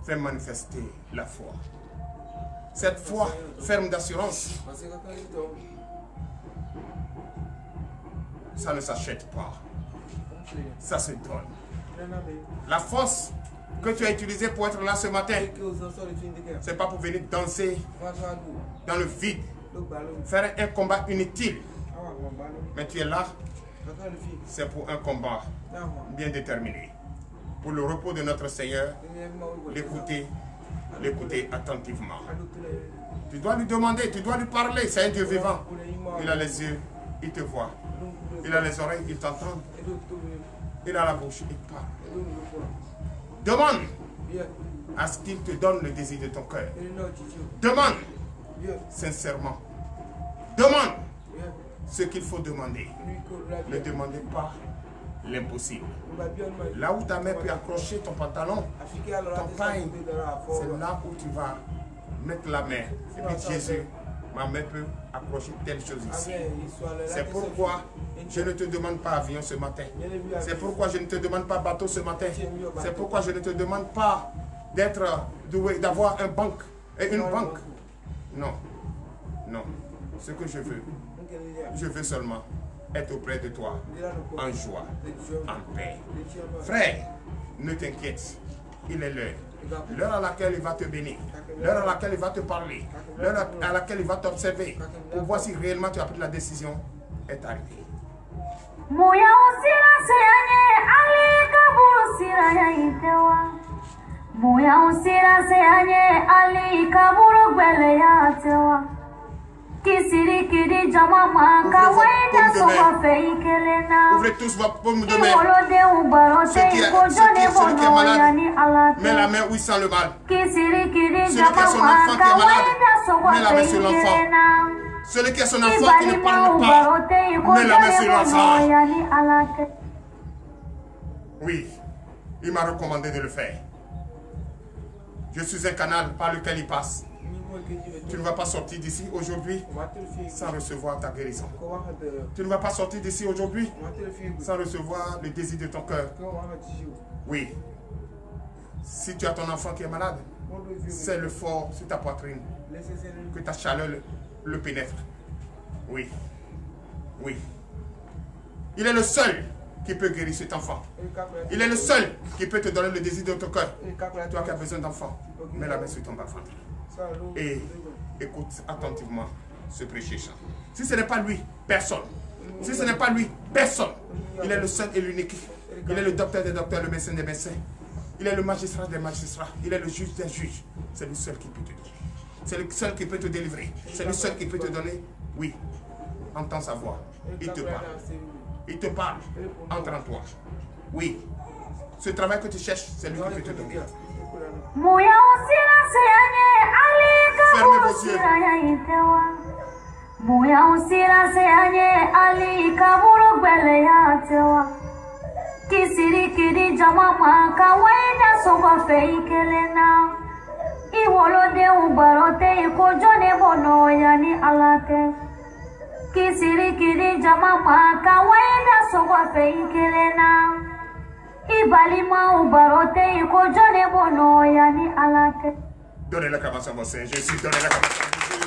Fais manifester la foi. Cette foi ferme d'assurance, ça ne s'achète pas. Ça se donne. La force que tu as utilisée pour être là ce matin, ce n'est pas pour venir danser dans le vide, faire un combat inutile. Mais tu es là, c'est pour un combat bien déterminé. Pour le repos de notre Seigneur, l'écouter attentivement. Tu dois lui demander, tu dois lui parler, c'est un Dieu vivant. Il a les yeux, il te voit. Il a les oreilles, il t'entend. Il a la bouche, il parle. Demande à ce qu'il te donne le désir de ton cœur. Demande sincèrement. Demande ce qu'il faut demander. Ne demandez pas l'impossible. Là où ta main peut accrocher ton pantalon, ton pain, c'est là où tu vas mettre la main. Et puis Jésus, ma main peut accrocher telle chose ici. C'est pourquoi je ne te demande pas avion ce matin. C'est pourquoi je ne te demande pas bateau ce matin. C'est pourquoi je ne te demande pas d'être doué, d'avoir une banque. Non. Non. Ce que je veux seulement être auprès de toi, en joie, en paix. Frère, ne t'inquiète, il est l'heure. L'heure à laquelle il va te bénir, l'heure à laquelle il va te parler, l'heure à laquelle il va t'observer, pour voir si réellement tu as pris la décision, est arrivée. Ouvrez tous vos paumes de main. Celui qui est malade, met la main où il sent le mal. Celui qui a son enfant qui est malade, met la main sur l'enfant. Celui qui a son enfant qui ne parle pas, met la main sur l'enfant. Oui, il m'a recommandé de le faire. Je suis un canal par lequel il passe. Tu ne vas pas sortir d'ici aujourd'hui sans recevoir ta guérison. Tu ne vas pas sortir d'ici aujourd'hui sans recevoir le désir de ton cœur. Oui. Si tu as ton enfant qui est malade, c'est le fort sur ta poitrine. Que ta chaleur le pénètre. Oui. Oui. Il est le seul qui peut guérir cet enfant. Il est le seul qui peut te donner le désir de ton cœur. Toi qui as besoin d'enfant, mets la main sur ton bas-ventre. Et écoute attentivement ce prêcher chant. Si ce n'est pas lui, personne. Si ce n'est pas lui, personne. Il est le seul et l'unique. Il est le docteur des docteurs, le médecin des médecins. Il est le magistrat des magistrats. Il est le juge des juges. C'est le seul qui peut te guérir. C'est le seul qui peut te délivrer. C'est le seul qui peut te donner. Oui. Entends sa voix. Il te parle. Il te parle. Entre en toi. Oui. Ce travail que tu cherches, c'est lui qui peut te donner. Fermez vos yeux. Kisirikiri jamama kawaida soba feikelena iwolode ubarote ikojone bono yani alate Kisirikiri jamama kawaida soba feikelena ibalima ubarote ikojone bono yani alate. Donnez l'acclamation à mon Seigneur Jésus, donnez l'acclamation à Jésus.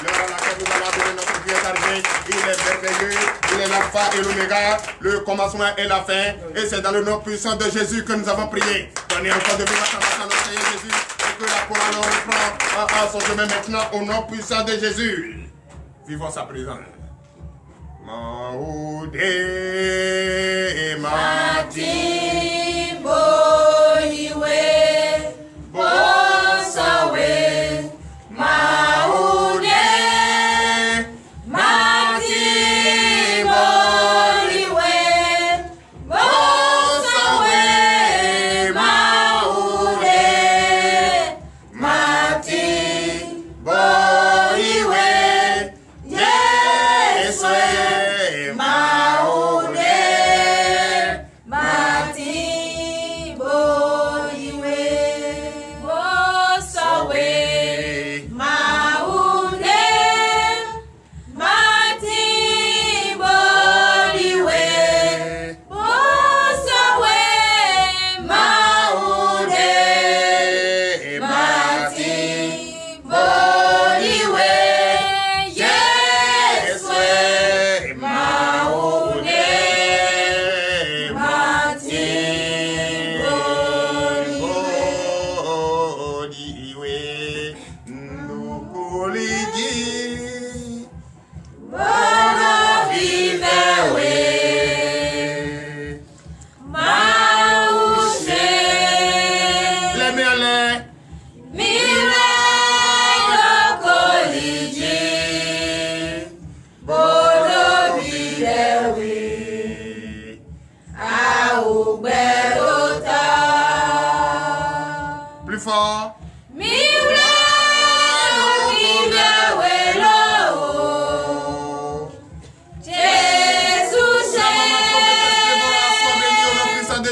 L'heure à laquelle nous allons donner notre vie est arrivée. Il est merveilleux, il est l'alpha et l'oméga, le commencement et la fin. Et c'est dans le nom puissant de Jésus que nous avons prié. Donnez encore de vive acclamation à notre Seigneur Jésus. Et que la couronne reprend à son chemin maintenant au nom puissant de Jésus. Vivons sa présence. Maoudé Mati Boiwe Bosawe Maude Mati Boiwe Bosawe Maude Mati Boiwe Yeswe Maude Mati Boiwe Bosawe Maude Mati Boiwe Bosawe Maude Mati Boiwe Yeswe Maude Plus fort.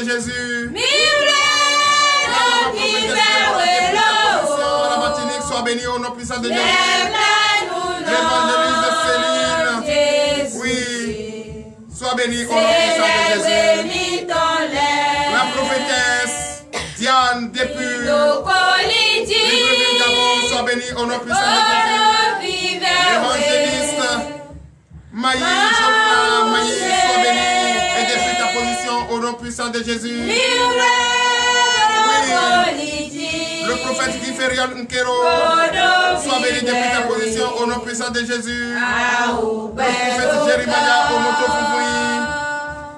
Jésus. La Martinique soit bénie au nom puissant de Jésus. L'évangéliste Céline. Oui. Soit bénie au nom puissant de Jésus. La prophétesse Diane Dépure. Libreville Gabon soit bénie au nom puissant de Jésus. L'évangéliste Maï Jola Maï soit bénie et défie ta position au nom puissant de Jésus. Oui. Le prophète Guiférion Nkero soit béni depuis ta position au nom puissant de Jésus. Le prophète Jérémia Omoto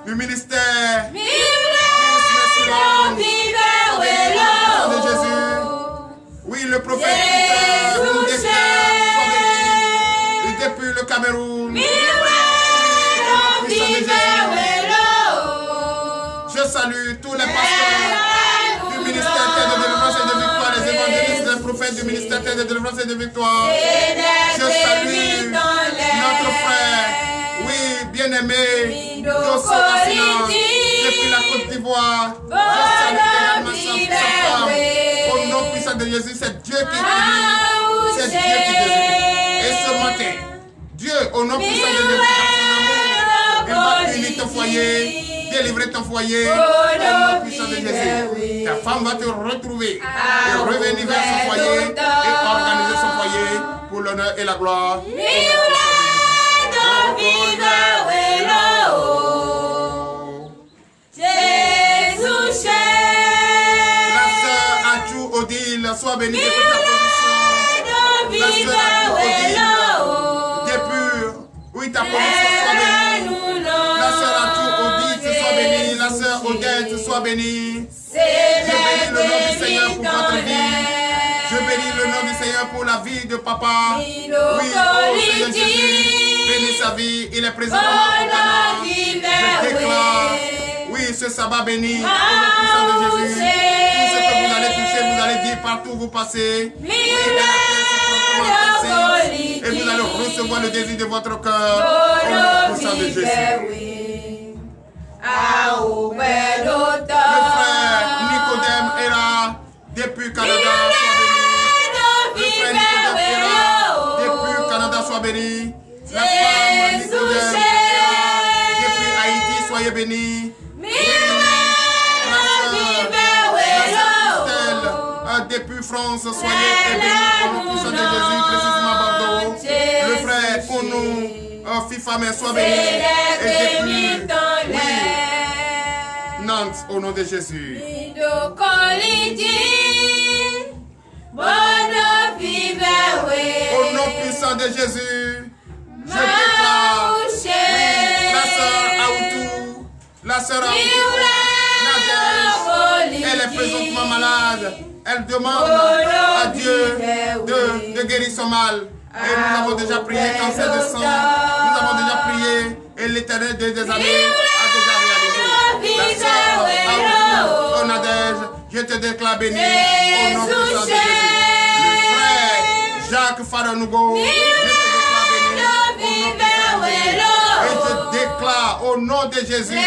du ministère de Jésus. Oui, le prophète Peter soit béni depuis le Cameroun. Je salue tous les pasteurs du ministère de délivrance et de victoire, les évangélistes, les prophètes du ministère de délivrance et de victoire. Je salue notre frère, oui, bien-aimé, Dosso Assina, depuis la Côte d'Ivoire. Je salue également sa femme. Au nom puissant de Jésus, c'est Dieu qui bénit, c'est Dieu qui délivre. Et ce matin, Dieu, au nom puissant de Jésus, il va unir ton foyer, délivrer ton foyer, au nom puissant de Jésus. Ta femme va te retrouver et revenir vers son foyer et organiser son foyer pour l'honneur et la gloire. La sœur Achou Odile, sois bénie depuis ta position. La sœur Achou Odile, depuis oui, ta position, sois bénie. La sœur Achou Odile, sois bénie. La sœur Odette, sois bénie. Je bénis le nom du Seigneur pour votre vie. Je bénis le nom du Seigneur pour la vie de papa. Oui, oh Seigneur Jésus, bénis sa vie. Il est présent dans notre temps. Je déclare, oui, ce sabbat béni, au nom puissant de Jésus. Tout ce que vous allez toucher, vous allez dire partout où vous passez. Oui, et vous allez recevoir le désir de votre cœur. Au nom puissant de Jésus. Le frère Nicodème est là depuis Canada, soit béni. Le frère Nicodème est là depuis Canada, soit béni. La femme Nicodème est là depuis Haïti, soyez bénis. La sœur Christelle depuis France, soyez bénis au nom puissant de Jésus, précisément Bordeaux. Le frère Onou, Fifamé, soit béni. Et depuis Nantes, au nom de Jésus. Au nom puissant de Jésus, je déclare, oui, la sœur Aoutou, Nadège, elle est présentement malade. Elle demande à Dieu de guérir son mal. Et nous avons déjà prié cancer de sang. Nous avons déjà prié et l'Éternel des années a déjà réalisé. La sœur Aoutou, Nadège, je te déclare béni au nom puissant de Jésus. Le frère Jacques Faranougo, je te déclare béni au nom puissant de Jésus. Et je déclare au nom de Jésus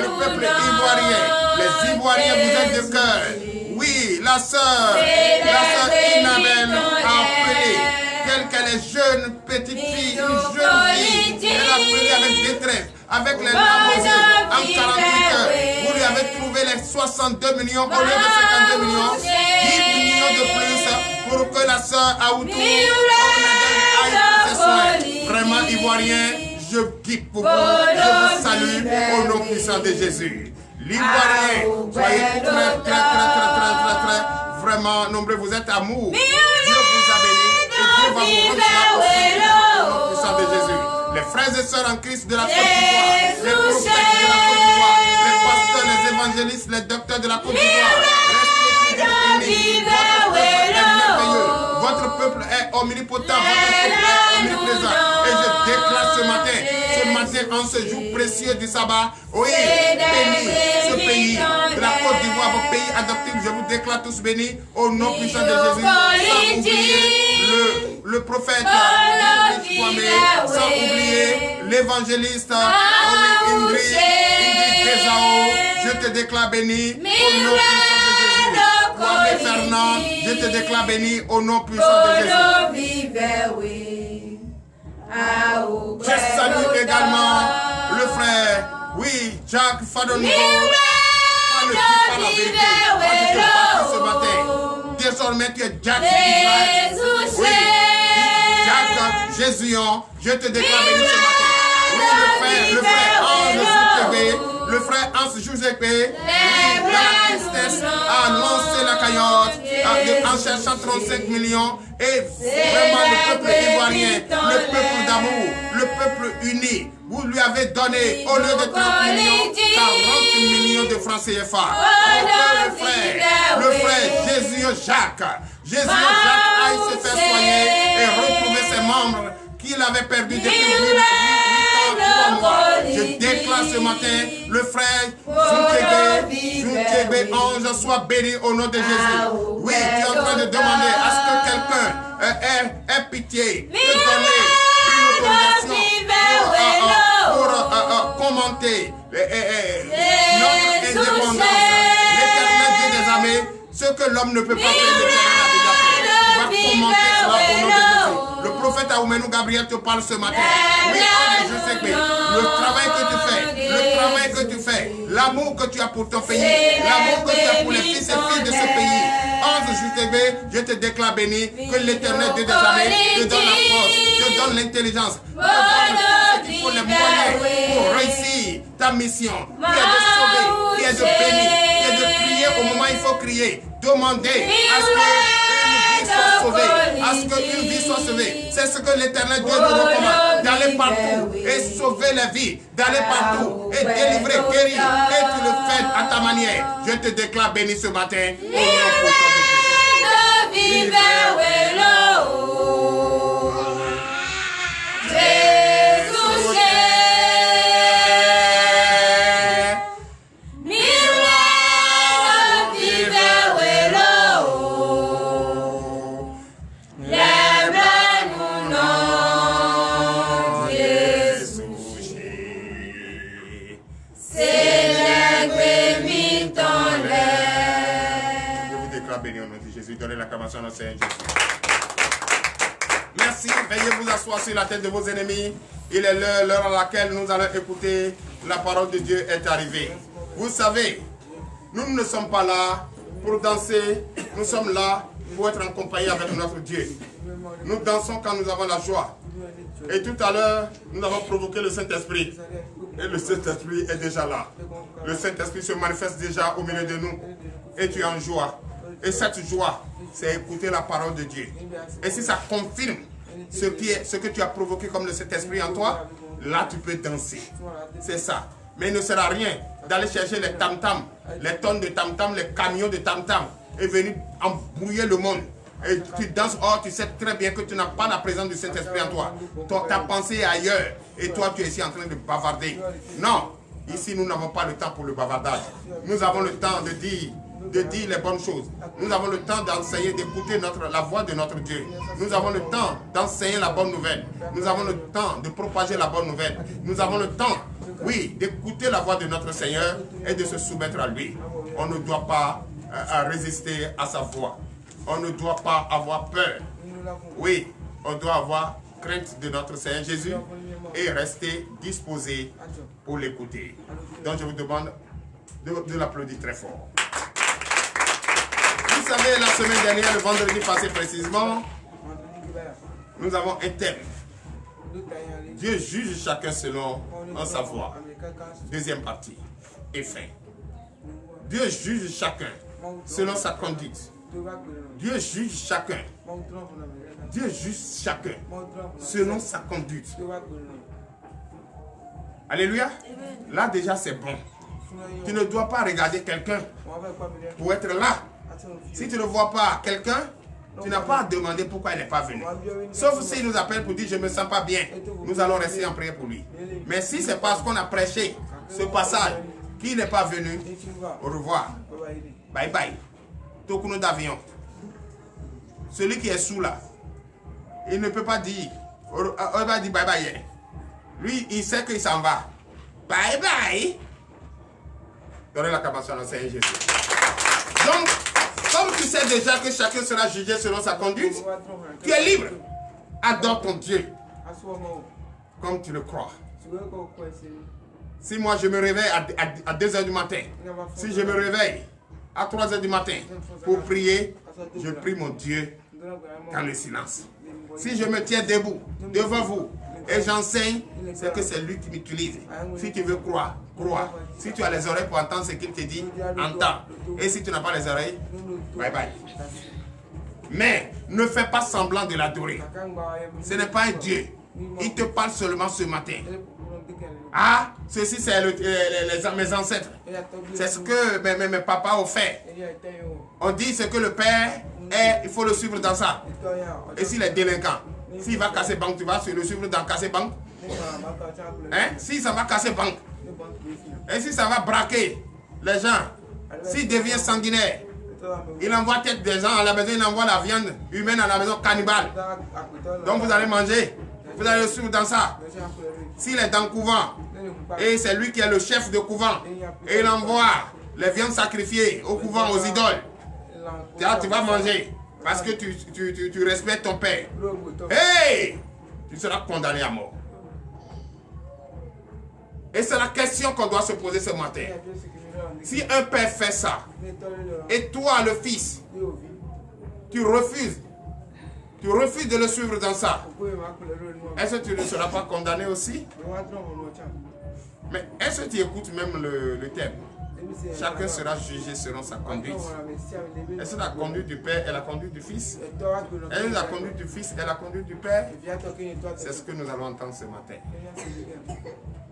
le peuple ivoirien, les Ivoiriens, vous êtes de cœur. Oui, la sœur Inabel a appelé, telle qu'elle est jeune, petite fille, une jeune fille, elle a appelé avec détresse, avec les larmes aux yeux, en 48 heures. Vous lui avez trouvé les 62 millions au lieu de 52 millions, 10 millions de plus pour que la sœur Aoutou aille pour ses soins. Vraiment ivoirien, je quitte pour vous, je vous salue au nom puissant de Jésus. L'Ivoirien, soyez très, vraiment nombreux, vous êtes amour. Dieu vous a béni et Dieu va vous recevoir aussi au nom puissant de Jésus. Les frères et sœurs en Christ de la Côte d'Ivoire, les prophètes de la Côte d'Ivoire, les pasteurs, les évangélistes, les docteurs de la Côte d'Ivoire, restez toujours unis. Votre peuple est omnipotent, votre peuple est omniprésent. Et je déclare ce matin, en ce jour précieux du sabbat, oui, béni ce pays de la Côte d'Ivoire, votre pays adoptif, je vous déclare tous bénis au nom puissant de Jésus. Sans oublier le prophète sans oublier l'évangéliste Ingrid Tezao, je te déclare béni au nom puissant de Jésus. Kwame Fernand, je te déclare béni au nom puissant de Jésus. Je salue également le frère, oui, Jacques Fadonou. Ne dis pas la vérité. Moi, je te bats ce matin. Désormais, tu es Jacques Israël. Oui, Jacques Jésuon, je te déclare béni ce matin. Oui, le frère Ange Jouzépé, le frère Ange Jouzépé, oui, dans la tristesse, a lancé la cagnotte en cherchant 35 millions. Et vraiment, le peuple ivoirien, le peuple d'amour, le peuple uni, vous lui avez donné, au lieu de 30 millions, 40 millions de francs CFA. Le frère Jésus Jacques aille se faire soigner et retrouver ses membres qu'il avait perdus depuis 8 ans, 3 mois. Je déclare ce matin, le frère Zunchebe Ange soit béni au nom de Jésus. Oui, tu es en train de demander à ce que quelqu'un ait pitié, de donner une autorisation pour commenter notre indépendance. L'Éternel Dieu des armées, ce que l'homme ne peut pas faire, l'Éternel a déjà fait. Tu vas commenter cela au nom de Jésus. Le prophète Aoumenou Gabriel te parle ce matin. Oui, je sais que le travail que tu fais, l'amour que tu as pour ton pays, l'amour que tu as pour les fils et filles de ce pays, Ange je te déclare béni. Que l'Éternel Dieu des armées te donne la force, te donne l'intelligence, te donne il faut les moyens pour réussir ta mission, qui est de sauver, qui est de bénir, qui est de crier au moment où il faut crier. Demander à ce qu'une vie soit sauvée, à ce qu'une vie soit sauvée. C'est ce que l'Éternel Dieu nous recommande, d'aller partout et sauver les vies, d'aller partout et délivrer, guérir, et tu le fais à ta manière. Je te déclare béni ce matin au nom puissant de Jésus. Donnez l'acclamation à notre Seigneur Jésus. Merci. Veuillez vous asseoir sur la tête de vos ennemis. Il est l'heure à laquelle nous allons écouter la parole de Dieu est arrivée. Vous savez, nous ne sommes pas là pour danser. Nous sommes là pour être en compagnie avec notre Dieu. Nous dansons quand nous avons la joie. Et tout à l'heure, nous avons provoqué le Saint-Esprit. Et le Saint-Esprit est déjà là. Le Saint-Esprit se manifeste déjà au milieu de nous. Et tu es en joie. Et cette joie, c'est écouter la parole de Dieu. Et si ça confirme ce que tu as provoqué comme le Saint-Esprit en toi, là tu peux danser. C'est ça. Mais il ne sert à rien d'aller chercher les tam-tams, les tonnes de tam-tams, les camions de tam-tams et venir embrouiller le monde. Et tu danses, or tu sais très bien que tu n'as pas la présence du Saint-Esprit en toi. Ta pensée est ailleurs et toi tu es ici en train de bavarder. Non, ici nous n'avons pas le temps pour le bavardage. Nous avons le temps de dire les bonnes choses. Nous avons le temps d'enseigner, d'écouter la voix de notre Dieu. Nous avons le temps d'enseigner la bonne nouvelle. Nous avons le temps de propager la bonne nouvelle. Nous avons le temps, oui, d'écouter la voix de notre Seigneur et de se soumettre à lui. On ne doit pas résister à sa voix. On ne doit pas avoir peur. Oui, on doit avoir crainte de notre Seigneur Jésus et rester disposé pour l'écouter. Donc je vous demande de l'applaudir très fort. Vous savez, la semaine dernière, le vendredi passé précisément, nous avons un thème. Dieu juge chacun selon sa voie. Deuxième partie. Et fin. Dieu juge chacun selon sa conduite. Dieu juge chacun. Dieu juge chacun selon sa conduite. Alléluia. Là déjà c'est bon. Tu ne dois pas regarder quelqu'un pour être là. Si tu ne vois pas quelqu'un, tu n'as pas à demander pourquoi il n'est pas venu. Sauf s'il nous appelle pour dire je ne me sens pas bien. Nous allons rester en prière pour lui. Mais si c'est parce qu'on a prêché ce passage qu'il n'est pas venu, au revoir. Bye bye. Tokuno d'avion. Celui qui est sous là, il ne peut pas dire, il va dire bye bye. Lui, il sait qu'il s'en va. Bye bye. Donnez la capacité à notre Seigneur Jésus. Donc, comme tu sais déjà que chacun sera jugé selon sa conduite, tu es libre. Adore ton Dieu comme tu le crois. Si moi je me réveille à 2 h du matin, si je me réveille à 3 h du matin pour prier, je prie mon Dieu dans le silence. Si je me tiens debout devant vous et j'enseigne, c'est que c'est lui qui m'utilise. Si tu veux croire, crois. Si tu as les oreilles pour entendre ce qu'il te dit, entends. Et si tu n'as pas les oreilles, bye bye. Mais ne fais pas semblant de l'adorer. Ce n'est pas un Dieu. Il te parle seulement ce matin. Ah, ceci c'est mes ancêtres. C'est ce que mes papas ont fait. On dit ce que le Père est, il faut le suivre dans ça. Et s'il est délinquant, s'il va casser banque, tu vas le suivre dans casser banque. Hein? Si ça va casser banque. Et si ça va braquer les gens, s'il devient sanguinaire, il envoie tête des gens à la maison, il envoie la viande humaine à la maison cannibale. Donc vous allez manger, vous allez le suivre dans ça. S'il est dans le couvent, et c'est lui qui est le chef de couvent, et il envoie les viandes sacrifiées au couvent, aux idoles, tu vas manger, parce que tu respectes ton père. Hey! Tu seras condamné à mort. Et c'est la question qu'on doit se poser ce matin. Si un père fait ça, et toi le fils, tu refuses de le suivre dans ça, est-ce que tu ne seras pas condamné aussi? Mais est-ce que tu écoutes même le thème? Chacun sera jugé selon sa conduite. Est-ce que la conduite du Père est la conduite du Fils? Est-ce que la conduite du Fils est la conduite du Père? C'est ce que nous allons entendre ce matin.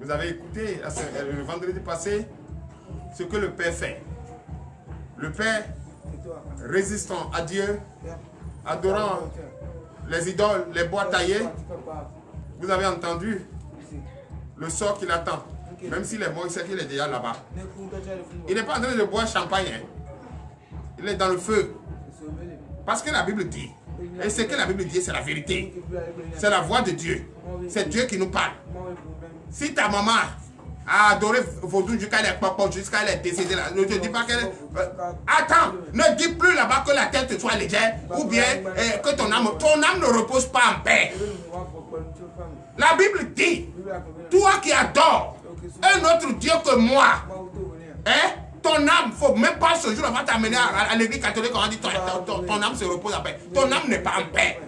Vous avez écouté le vendredi passé ce que le Père fait. Le Père résistant à Dieu, adorant les idoles, les bois taillés. Vous avez entendu le sort qu'il attend. Même s'il est mort, il sait qu'il est déjà là-bas. Il n'est pas en train de boire champagne. Hein. Il est dans le feu. Parce que la Bible dit, et ce que la Bible dit, c'est la vérité. C'est la voix de Dieu. C'est Dieu qui nous parle. Si ta maman a adoré Vaudou jusqu'à elle est décédée, là, ne te dis pas qu'elle... attends, ne dis plus là-bas que la tête soit légère, ou bien que ton âme ne repose pas en paix. La Bible dit, toi qui adores un autre Dieu que moi, hein, ton âme, il ne faut même pas ce jour avant de t'amener à l'église catholique, on dit ton âme se repose en paix. Ton âme n'est pas en paix.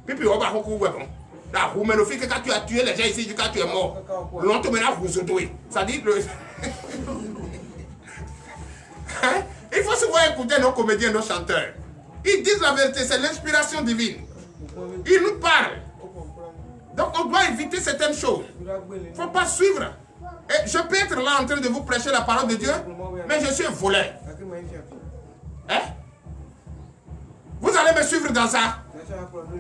Puis on va mais le fait que quand tu as tué les gens ici, quand tu es mort, l'on te met à vous sauter. Ça dit hein? Il faut souvent écouter nos comédiens, nos chanteurs. Ils disent la vérité, c'est l'inspiration divine. Ils nous parlent. Donc on doit éviter certaines choses. Il ne faut pas suivre. Et je peux être là en train de vous prêcher la parole de Dieu, mais je suis un voleur. Hein? Vous allez me suivre dans ça?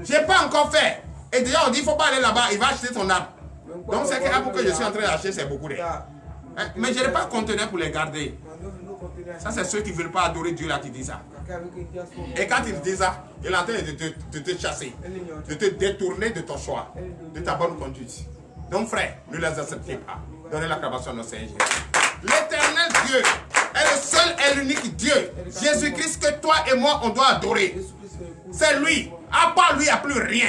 Je n'ai pas encore fait. Et déjà on dit, il ne faut pas aller là-bas, il va acheter ton âme. Donc c'est que l'âme que je suis en train d'acheter, c'est beaucoup. Hein? Mais je n'ai pas de conteneur pour les garder. Ça, c'est ceux qui ne veulent pas adorer Dieu là qui disent ça. Et quand ils disent ça, il est en train de te chasser, de te détourner de ton choix, de ta bonne conduite. Donc frère, ne les acceptez pas. Donnez l'acclamation à notre Seigneur Jésus. L'éternel Dieu est le seul et l'unique Dieu. Jésus-Christ que toi et moi on doit adorer. C'est lui. À part lui, il n'y a plus rien.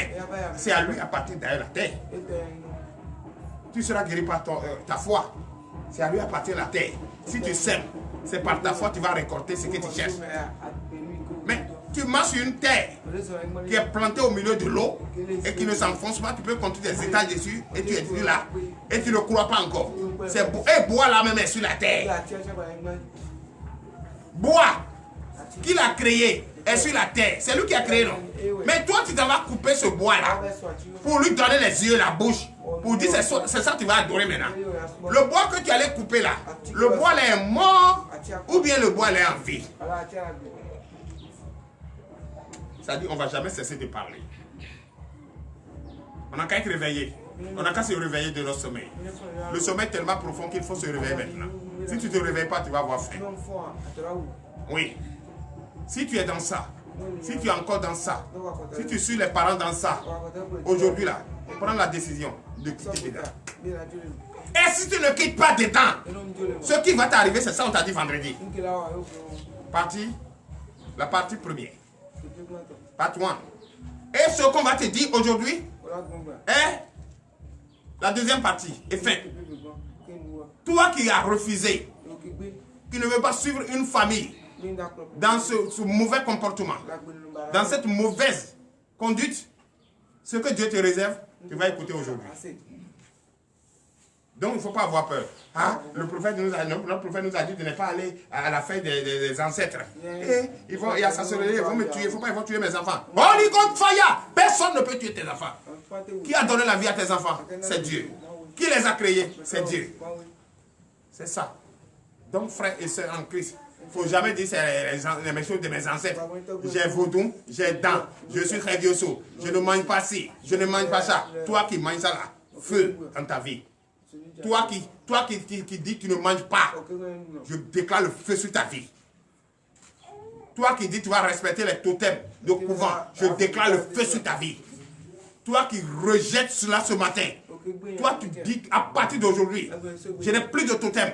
C'est à lui à partir derrière la terre. Tu seras guéri par ta foi. C'est à lui à partir de la terre. Si tu sèmes, c'est par ta foi que tu vas récolter ce que tu cherches. Mais tu marches sur une terre qui est plantée au milieu de l'eau et qui ne s'enfonce pas, tu peux construire des étages dessus et tu es venu là et tu ne crois pas encore. C'est bois là même est sur la terre. Bois qu'il a créé est sur la terre. C'est lui qui a créé, non? Mais toi, tu vas couper ce bois-là pour lui donner les yeux, la bouche, pour dire c'est ça que tu vas adorer maintenant. Le bois que tu allais couper là, le bois là est mort ou bien le bois là est en vie. Ça dit, on ne va jamais cesser de parler. On n'a qu'à être réveillé. On n'a qu'à se réveiller de notre sommeil. Le sommeil est tellement profond qu'il faut se réveiller maintenant. Si tu ne te réveilles pas, tu vas avoir faim. Oui. Si tu es dans ça, si tu es encore dans ça, si tu suis les parents dans ça, aujourd'hui là, prends la décision de quitter dedans. Et si tu ne quittes pas dedans, ce qui va t'arriver, c'est ça on t'a dit vendredi. La partie première. Part 1. Et ce qu'on va te dire aujourd'hui est la deuxième partie. Et fin. Toi qui as refusé, qui ne veux pas suivre une famille dans ce mauvais comportement, dans cette mauvaise conduite, ce que Dieu te réserve, tu vas écouter aujourd'hui. Donc il ne faut pas avoir peur. Hein? Notre prophète nous a dit de ne pas aller à la fête des ancêtres. Et il y a ça se ils vont me tuer, il faut pas, ils vont tuer mes enfants. Holy God fire! Personne ne peut tuer tes enfants. Qui a donné la vie à tes enfants? C'est Dieu. Qui les a créés? C'est Dieu. C'est ça. Donc frères et sœurs en Christ, il ne faut jamais dire c'est les choses de mes ancêtres. J'ai vaudou, j'ai dents, je suis religioso, je ne mange pas ci, je ne mange pas ça. Toi qui manges ça là, feu dans ta vie. Toi qui dis que tu ne manges pas, je déclare le feu sur ta vie. Toi qui dis que tu vas respecter les totems de couvent, je déclare le feu sur ta vie. Toi qui rejettes cela ce matin, toi tu dis à partir d'aujourd'hui, je n'ai plus de totem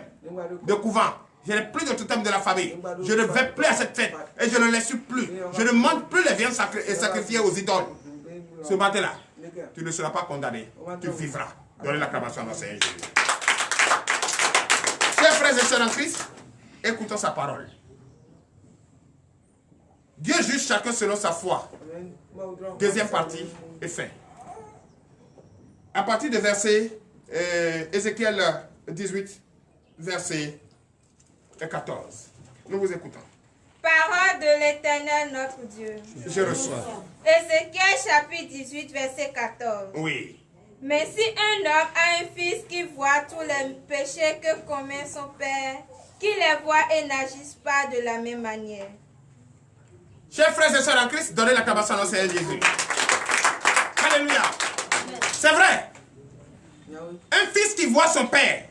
de couvent, je n'ai plus de totem de la famille, je ne vais plus à cette fête et je ne les suis plus. Je ne mange plus les viandes sacrifiées aux idoles. Ce matin-là, tu ne seras pas condamné, tu vivras. Donnez l'acclamation à notre Seigneur Jésus. Chers frères et sœurs en Christ, écoutons sa parole. Dieu juge chacun selon sa foi. Deuxième partie est faite. À partir de verset Ézéchiel 18, verset 14. Nous vous écoutons. Parole de l'Éternel notre Dieu. Je reçois. Ézéchiel chapitre 18, verset 14. Oui. Mais si un homme a un fils qui voit tous les péchés que commet son père, qui les voit et n'agisse pas de la même manière. Chers frères et sœurs en Christ, donnez l'acclamation au Seigneur Jésus. Alléluia. C'est vrai. Un fils qui voit son père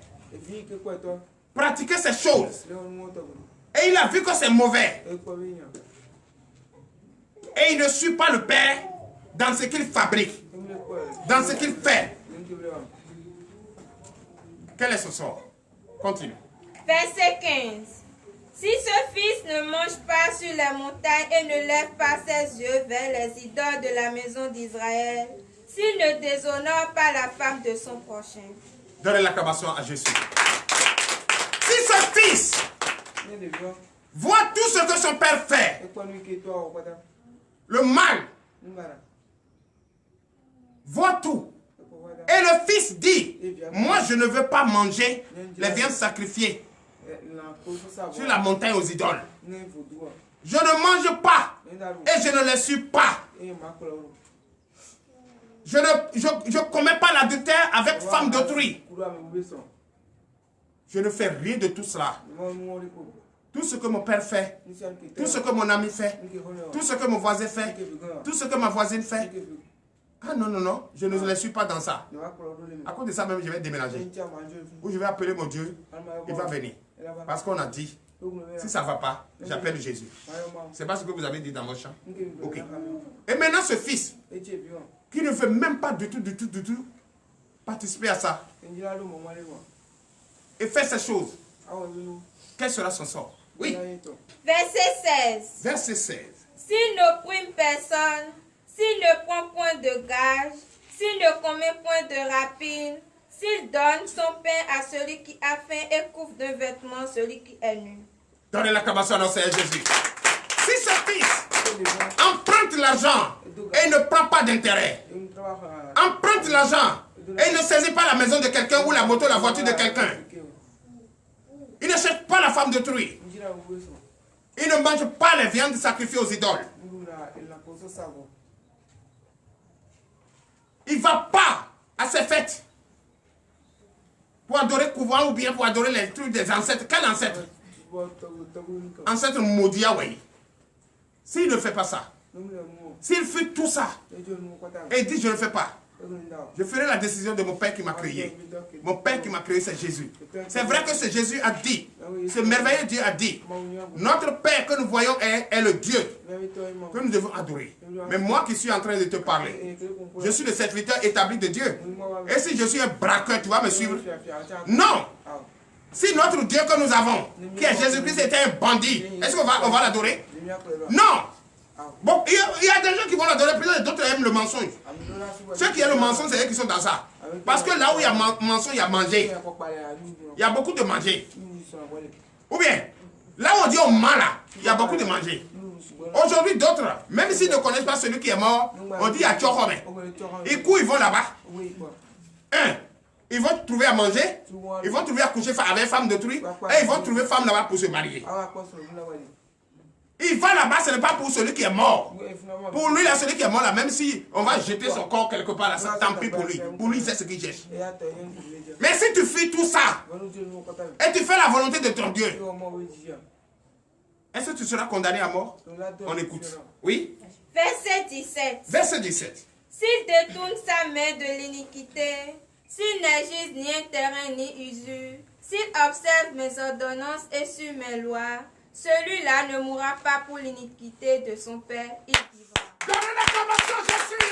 pratiquer ces choses et il a vu que c'est mauvais et il ne suit pas le père dans ce qu'il fabrique, dans ce qu'il fait. Quel est ce sort? Continue. Verset 15. Si ce fils ne mange pas sur les montagnes et ne lève pas ses yeux vers les idoles de la maison d'Israël, s'il ne déshonore pas la femme de son prochain. Donnez l'acclamation à Jésus. Si ce fils voit tout ce que son père fait, le mal, voit tout, et le fils dit, moi je ne veux pas manger les viandes sacrifiées sur la montagne aux idoles. Je ne mange pas et je ne les suis pas. Je ne commets pas l'adultère avec femme d'autrui. Je ne fais rien de tout cela. Tout ce que mon père fait, tout ce que mon ami fait, tout ce que mon voisin fait, tout ce que ma voisine fait. Ah non, non, non, je ne les suis pas dans ça. À cause de ça même, je vais déménager. Ou je vais appeler mon Dieu, il va venir. Parce qu'on a dit, si ça ne va pas, j'appelle Jésus. C'est pas ce que vous avez dit dans mon chant. Ok. Et maintenant ce fils, qui ne veut même pas du tout participer à ça, et fait ces choses, quel sera son sort? Oui. Verset 16. Verset 16. S'il n'opprime personne, s'il ne prend point de gage, s'il ne commet point de rapine, s'il donne son pain à celui qui a faim et couvre d'un vêtement celui qui est nu. Donnez l'acclamation au Seigneur Jésus. Si ce fils emprunte l'argent et ne prend pas d'intérêt, emprunte l'argent et ne saisit pas la maison de quelqu'un ou la moto, la voiture de quelqu'un, il ne cherche pas la femme d'autrui, il ne mange pas les viandes sacrifiées aux idoles, il ne va pas à ses fêtes pour adorer couvent ou bien pour adorer les trucs des ancêtres. Quel ancêtre? Ancêtre maudit, oui. S'il ne fait pas ça, s'il fait tout ça et dit je ne fais pas, je ferai la décision de mon Père qui m'a créé. Mon Père qui m'a créé, c'est Jésus. C'est vrai que ce Jésus a dit, ce merveilleux Dieu a dit, notre Père que nous voyons est le Dieu que nous devons adorer. Mais moi qui suis en train de te parler, je suis le serviteur établi de Dieu. Et si je suis un braqueur, tu vas me suivre? Non! Si notre Dieu que nous avons, qui est Jésus-Christ, était un bandit, est-ce qu'on va l'adorer? Non! Bon, il y a des gens qui vont l'adorer, puis d'autres aiment le mensonge. Ceux qui aiment le mensonge, c'est eux qui sont dans ça. Parce que là où il y a mensonge, il y a manger. Il y a beaucoup de manger. Ou bien, là où on dit on ment là, il y a beaucoup de manger. Aujourd'hui, d'autres, même s'ils ne connaissent pas celui qui est mort, on dit il y a Tchorome. Ils courent, ils vont là-bas. Ils vont trouver à manger, ils vont trouver à coucher avec femme d'autrui, et ils vont trouver femme là-bas pour se marier. Il va là-bas, ce n'est pas pour celui qui est mort. Pour lui, là, celui qui est mort là, même si on va jeter son corps quelque part là, tant pis pour lui. Pour lui, c'est ce qu'il cherche. Mais si tu fuis tout ça, et tu fais la volonté de ton Dieu, est-ce que tu seras condamné à mort? On écoute. Oui? Verset 17. Verset 17. S'il détourne sa main de l'iniquité, s'il n'agisse ni intérêt ni usure, s'il observe mes ordonnances et suit mes lois, celui-là ne mourra pas pour l'iniquité de son père, il vivra. Donnez l'acclamation, Jésus!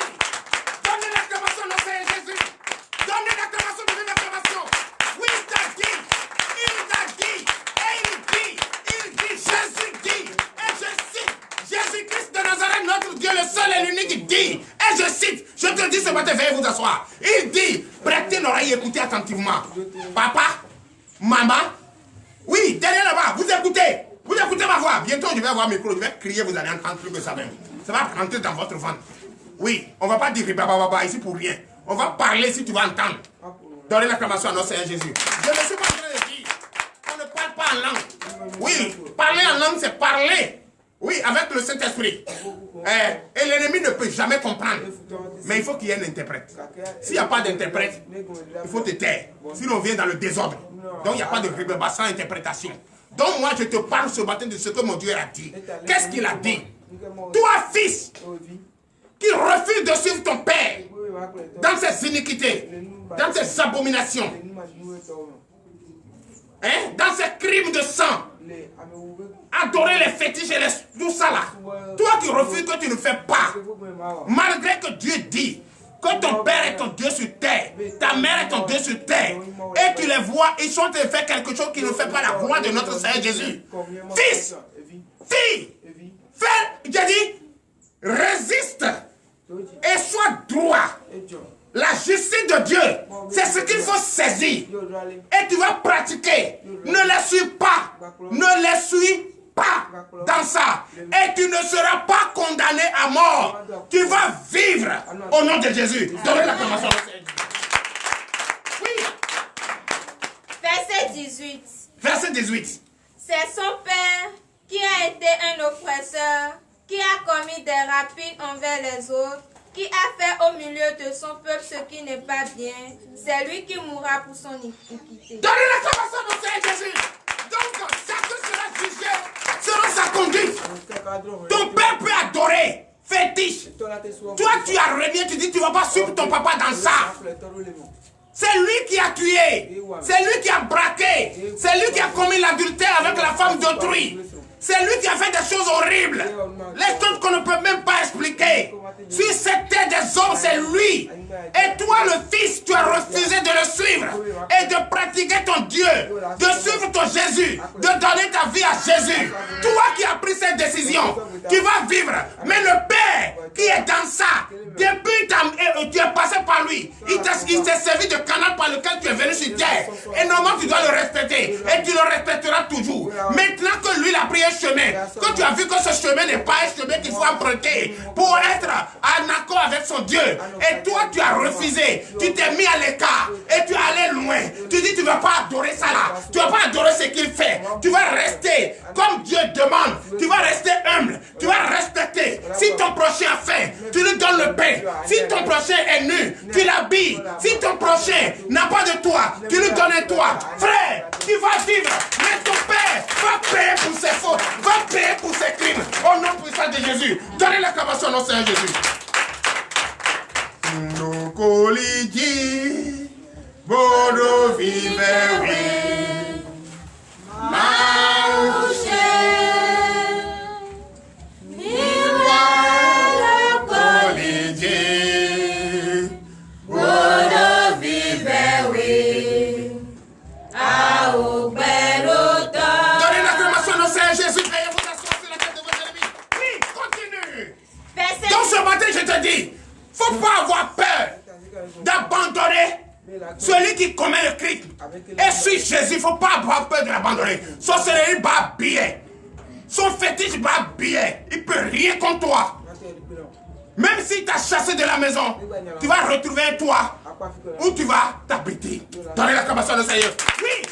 Donnez l'acclamation au Seigneur Jésus! Donnez l'acclamation, donnez l'acclamation! Oui, il t'a dit, et il dit, Jésus dit, et je cite, Jésus-Christ de Nazareth, notre Dieu, le seul et l'unique, dit, et je cite, je te dis ce matin, veuillez vous asseoir. Il dit, prêtez l'oreille, écoutez attentivement. Papa, maman, oui, derrière là-bas, vous écoutez. Vous écoutez ma voix. Bientôt, je vais avoir un micro. Je vais crier. Vous allez entendre plus que ça même. Ça va rentrer dans votre ventre. Oui, on ne va pas dire baba ici pour rien. On va parler si tu vas entendre. Donnez l'acclamation à notre Seigneur Jésus. Je ne suis pas en train de dire. On ne parle pas en langue. Oui, parler en langue, c'est parler. Oui, avec le Saint-Esprit. Et l'ennemi ne peut jamais comprendre. Mais il faut qu'il y ait un interprète. S'il n'y a pas d'interprète, il faut te taire. Sinon, on vient dans le désordre. Donc, il n'y a pas de rébellion sans interprétation. Donc, moi, je te parle ce matin de ce que mon Dieu a dit. Qu'est-ce qu'il a dit? Toi, fils, qui refuse de suivre ton père dans ses iniquités, dans ses abominations, dans ses crimes de sang, adorer les fétiches et tout ça là. Toi qui refuses que tu ne fais pas, malgré que Dieu dit que ton père est ton Dieu sur terre, ta mère est ton Dieu sur terre, et tu les vois, ils sont en train de faire quelque chose qui ne fait pas la gloire de notre Seigneur Jésus. Fils, fille, fais, j'ai dit, résiste et sois droit. La justice de Dieu, c'est ce qu'il faut saisir. Et tu vas pratiquer. Ne les suis pas. Ne les suis pas dans ça. Et tu ne seras pas condamné à mort. Tu vas vivre au nom de Jésus. Donnez l'acclamation. Oui. Verset 18. Verset 18. C'est son père qui a été un oppresseur, qui a commis des rapides envers les autres, qui a fait au milieu de son peuple ce qui n'est pas bien. C'est lui qui mourra pour son iniquité. Donnez l'acclamation à notre Seigneur Jésus. Donc, chacun sera jugé selon sa conduite. Ton père peut adorer, fétiche. Toi, tu as renié, tu dis tu ne vas pas suivre ton papa dans ça. C'est lui qui a tué. C'est lui qui a braqué. C'est lui qui a commis l'adultère avec la femme d'autrui. C'est lui qui a fait des choses horribles. Les choses qu'on ne peut même pas expliquer. Sur cette terre des hommes, c'est lui. Et toi, le fils, tu as refusé de le suivre. Et de pratiquer ton Dieu. De suivre ton Jésus. De donner ta vie à Jésus. Toi qui as pris cette décision, tu vas vivre. Mais le Père qui est dans ça, depuis tu es passé par lui. Il s'est servi de canal par lequel tu es venu sur terre. Et normalement, tu dois le respecter. Et tu le respecteras toujours. Maintenant que lui, il a pris un chemin, que tu as vu que ce chemin n'est pas un chemin qu'il faut emprunter pour être en accord avec son Dieu. Et toi, tu as refusé. Tu t'es mis à l'écart. Et tu es allé loin. Tu dis, tu ne vas pas adorer ça là. Tu ne vas pas adorer ce qu'il fait. Tu vas rester comme Dieu demande. Tu vas rester humble. Tu vas respecter. Si ton prochain a faim, tu lui donnes le pain. Si ton prochain est nu, tu l'habilles. Si ton prochain n'a pas de toi, tu lui donnes un toit. Frère, tu vas vivre. Mais ton père va payer pour ses fautes. Va payer pour ses crimes. Au nom puissant de Jésus. Donnez l'acclamation à notre Seigneur Jésus. Nous collidiers, Bodo vive, oui. Maouché, Mira le collidier, Bodo vive, oui. A au bel automne. donnez l'acclamation à notre Seigneur Jésus. Veuillez vous asseoir sur la tête de vos ennemis. Oui, continue. Donc ce matin, je te dis, faut pas avoir peur d'abandonner celui qui commet le crime. Et sur Jésus, il ne faut pas avoir peur de l'abandonner. Son sorcellerie bat bien. Son fétiche bat bien. Il ne peut rien contre toi. Même s'il t'a chassé de la maison, tu vas retrouver un toit où tu vas t'habiter. Donnez l'acclamation au Seigneur. Oui.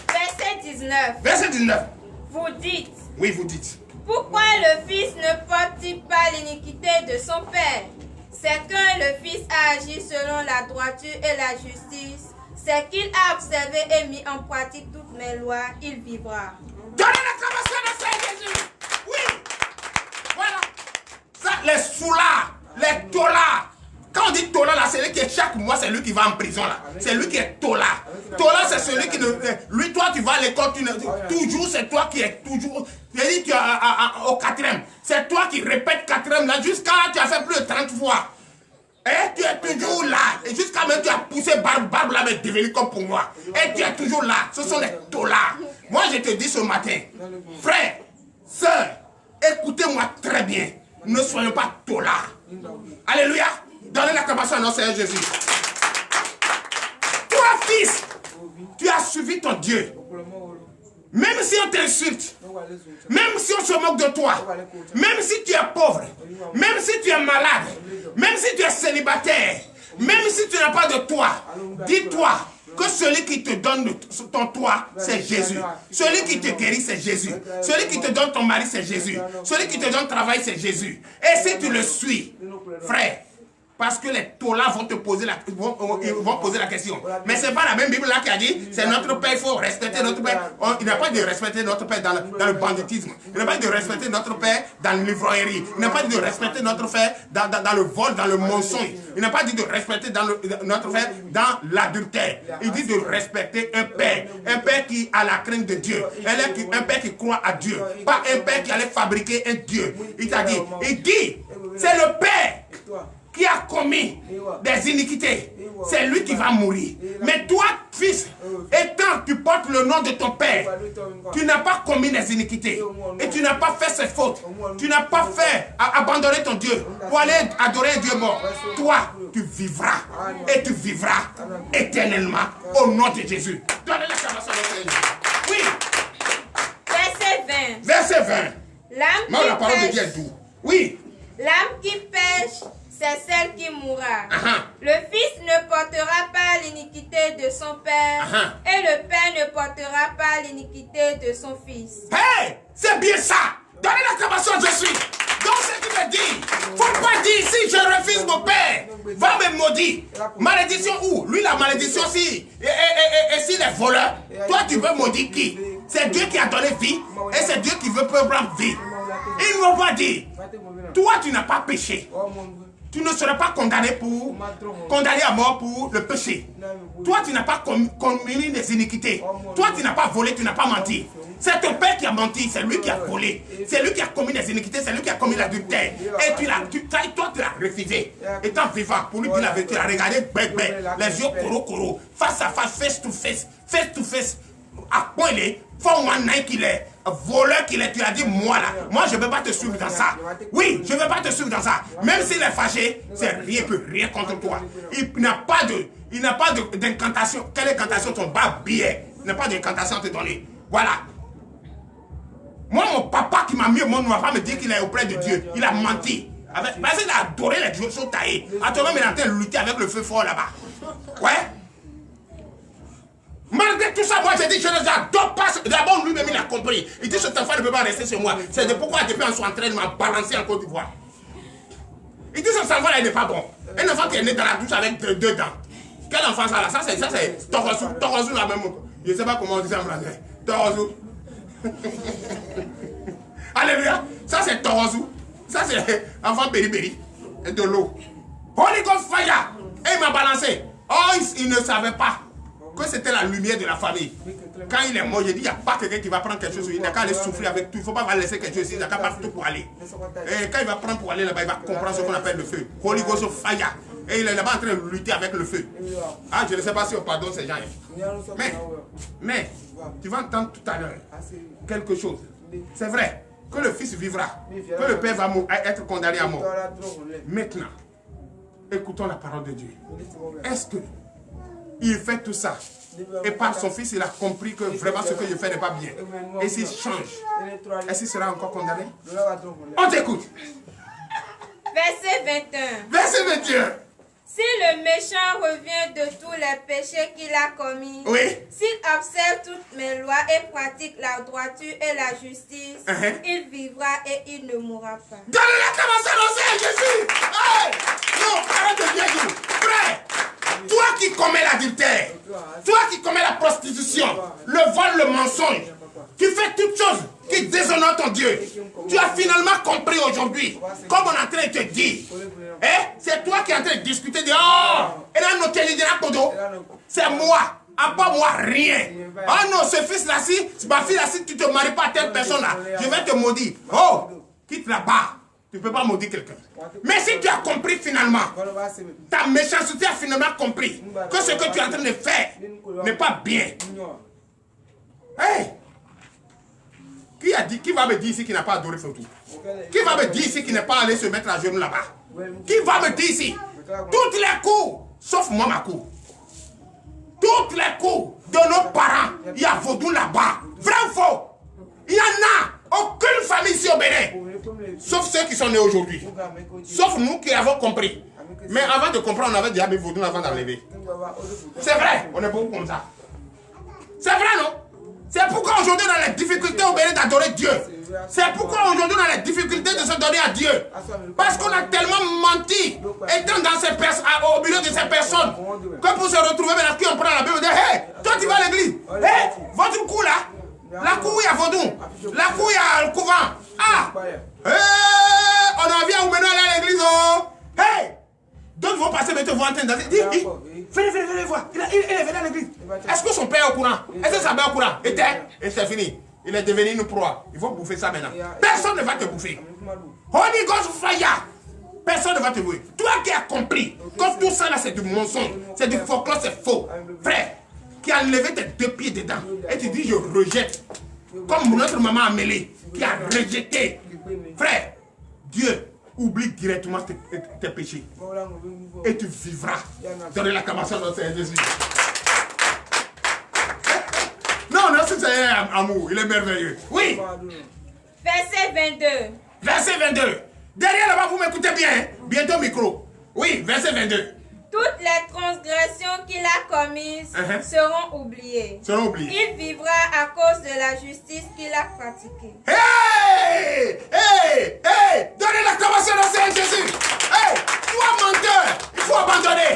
Verset 19. Verset 19. Vous dites, Oui, vous dites. pourquoi le Fils ne porte-t-il pas l'iniquité de son Père? C'est que le Fils a agi selon la droiture et la justice. C'est qu'il a observé et mis en pratique toutes mes lois. Il vivra. Donnez l'acclamation au Seigneur Jésus. Oui. Voilà. Ça, les soulas, les tolas. Quand on dit tola là, c'est lui qui est chaque mois, c'est lui qui va en prison là. C'est lui qui est tola. Tola, c'est celui qui ne. Lui, toi, tu vas à l'école, toujours, c'est toi qui es toujours. J'ai dit, tu au 4e. C'est toi qui répètes 4e là, jusqu'à tu as fait plus de 30 fois. Et tu es toujours là. Et jusqu'à même tu as poussé barbe là, mais devenu comme pour moi. Et tu es toujours là. Ce sont les tolas. Moi, je te dis ce matin, frère, sœur, écoutez-moi très bien. Ne soyons pas tolas. Alléluia. Donnez l'acclamation à notre Seigneur Jésus. Toi, fils, tu as suivi ton Dieu. Même si on t'insulte, même si on se moque de toi, même si tu es pauvre, même si tu es malade, même si tu es célibataire, même si tu n'as pas de toit, dis-toi que celui qui te donne ton toit, c'est Jésus. Celui qui te guérit, c'est Jésus. Celui qui te donne ton mari, c'est Jésus. Celui qui te donne travail, c'est Jésus. Et si tu le suis, frère, parce que les tolas vont te poser vont poser la question. Mais ce n'est pas la même Bible là qui a dit, c'est notre Père, il faut respecter notre Père. Il n'y a pas de respecter notre Père dans le banditisme. Il n'y a pas de respecter notre Père dans l'ivrognerie. Il n'y a pas de respecter notre Père dans le vol, dans le mensonge. Il n'a pas dit de respecter notre Père dans l'adultère. Il dit de respecter un Père qui a la crainte de Dieu. Un Père qui croit à Dieu. Pas un Père qui allait fabriquer un Dieu. Il t'a dit, c'est le Père qui a commis des iniquités, c'est lui qui va mourir. Mais toi, fils, étant tu portes le nom de ton père, tu n'as pas commis des iniquités et tu n'as pas fait ses fautes. Tu n'as pas fait abandonner ton Dieu pour aller adorer un Dieu mort. Toi, tu vivras et tu vivras éternellement au nom de Jésus. Donnez l'acclamation au Seigneur. Oui. Verset 20. Verset 20. L'âme La parole de Dieu est doux. Oui. L'âme qui pêche, c'est celle qui mourra. Le fils ne portera pas l'iniquité de son père et le père ne portera pas l'iniquité de son fils. Hey, c'est bien ça. Donnez l'acclamation à Jésus. Donc ce qui veut dire, faut pas dire si je refuse mon père, va me maudire. Malédiction où? Lui la malédiction si et s'il est voleur, toi tu veux maudire qui? C'est Dieu qui a donné vie et c'est Dieu qui veut prendre vie. Il ne va pas dire, toi tu n'as pas péché. Tu ne seras pas condamné à mort pour le péché. Toi, tu n'as pas commis des iniquités. Toi, tu n'as pas volé, tu n'as pas menti. C'est ton père qui a menti, c'est lui qui a volé. C'est lui qui a commis des iniquités, c'est lui qui a commis l'adultère. Et toi, tu l'as refusé. Étant vivant, pour lui dire la vérité, tu l'as regardé les yeux coro, face à face, face to face, à point il est, forme qu'il est. Voleur qu'il est, tu as dit moi là, moi je ne vais pas te suivre dans ça. Oui, je ne vais pas te suivre dans ça. Même s'il est fâché, c'est rien contre toi. Il n'a pas d'incantation. Quelle incantation ton bas billet? Il n'a pas d'incantation à te donner. Voilà. Moi, mon papa qui m'a mis au monde ne va pas me dire qu'il est auprès de Dieu. Il a menti. Parce qu'il a adoré les choses taillées. Actuellement, il est en train de lutter avec le feu fort là-bas. Ouais. Malgré tout ça, moi j'ai dit, je ne l'adore pas. D'abord, lui-même, il a compris. Il dit, cet enfant ne peut pas rester chez moi. C'est de pourquoi depuis on soit en train de me balancer en Côte d'Ivoire. Il dit, cet enfant-là, il n'est pas bon. Un enfant qui est né dans la douche avec deux dents. Quel enfant ça là? Ça c'est Torozou la même. Je ne sais pas comment on dit ça en français. Torozou. Alléluia. Ça c'est Torozou. Ça c'est enfant péripéri. Et de l'eau. Holy Ghost fire. Et il m'a balancé. Oh, il ne savait pas que c'était la lumière de la famille. Quand il est mort, j'ai dit, il n'y a pas quelqu'un qui va prendre quelque chose, il n'a qu'à aller souffrir avec tout. Il ne faut pas laisser quelque chose ici, il n'a qu'à partir pour aller. Et quand il va prendre pour aller là-bas, il va comprendre ce qu'on appelle le feu. Holy Ghost fire. Et il est là-bas en train de lutter avec le feu. Ah, je ne sais pas si on pardonne ces gens. Mais, tu vas entendre tout à l'heure quelque chose. C'est vrai que le fils vivra, que le père va être condamné à mort. Maintenant, écoutons la parole de Dieu. Est-ce que il fait tout ça et par son fils il a compris que vraiment ce que je fais n'est pas bien, et s'il change, est-ce qu'il sera encore condamné? On t'écoute. Verset 21. Verset 21. Si le méchant revient de tous les péchés qu'il a commis, s'il observe toutes mes lois et pratique la droiture et la justice, il vivra et il ne mourra pas. Donnez la commencer à Jésus. Hey! Non, arrête de bien dire. Frère, toi qui commets l'adultère, toi qui commets la prostitution, le vol, le mensonge, tu fais toutes choses qui déshonorent ton Dieu. Tu as finalement compris aujourd'hui, comme on est en train de te dire. C'est toi qui es en train de discuter de et là, nous te dira Kodo, c'est moi, à part moi, rien. Ah non, ce fils-là, si ma fille-là, si tu ne te maries pas à telle personne-là, je vais te maudire. Oh, quitte là-bas. Tu ne peux pas maudire quelqu'un. Mais si tu as compris finalement, ta méchanceté a finalement compris que ce que tu es en train de faire n'est pas bien. Hey! Qui va me dire ici qu'il n'a pas adoré Fautou? Qui va me dire ici qu'il n'est pas allé se mettre à genoux là-bas? Qui va me dire ici? Toutes les coups, sauf moi ma cour. Toutes les coups de nos parents, il y a vaudou là-bas. Vrai ou faux? Sauf ceux qui sont nés aujourd'hui. Sauf nous qui avons compris. Mais avant de comprendre, on avait déjà mis vaudou avant d'enlever. C'est vrai, on est beaucoup comme ça. C'est vrai, non? C'est pourquoi aujourd'hui on a les difficultés au béni d'adorer Dieu. C'est pourquoi aujourd'hui on a les difficultés de se donner à Dieu. Parce qu'on a tellement menti, étant dans au milieu de ces personnes, que pour se retrouver maintenant, qui on prend la Bible, on dit, hey, toi tu vas à l'église. Hey, votre cou là, la cou il y a vaudou, la cou il y a le couvent. Ah, hey, on a envie à vous mener aller à l'église. Oh. Hey, d'autres vont passer, mais te vont entendre. Venez voir, il est venu à l'église. Est-ce que son père est au courant? Est-ce que sa mère est au courant? Et c'est fini. Il est devenu une proie. Il faut bouffer ça maintenant. Personne ne va te bouffer. Holy Ghost fire. Personne ne va te bouffer. Toi qui as compris que tout ça là c'est du mensonge, c'est du folklore, c'est faux. Frère, qui a levé tes deux pieds dedans et tu dis je rejette. Comme notre maman Amélie qui a rejeté. Frère, Dieu oublie directement tes péchés. Et tu vivras. Donnez l'acclamation dans Seigneur Jésus. Non, c'est Seigneur amour, il est merveilleux. Oui. Verset 22. Verset 22. Derrière là-bas, vous m'écoutez bien. Hein? Bientôt micro. Oui, verset 22. Toutes les transgressions qu'il a commises seront oubliées. Il vivra à cause de la justice qu'il a pratiquée. Hey! Hey! Hey! Donnez l'acclamation au Seigneur Jésus. Hey! Toi menteur, il faut abandonner.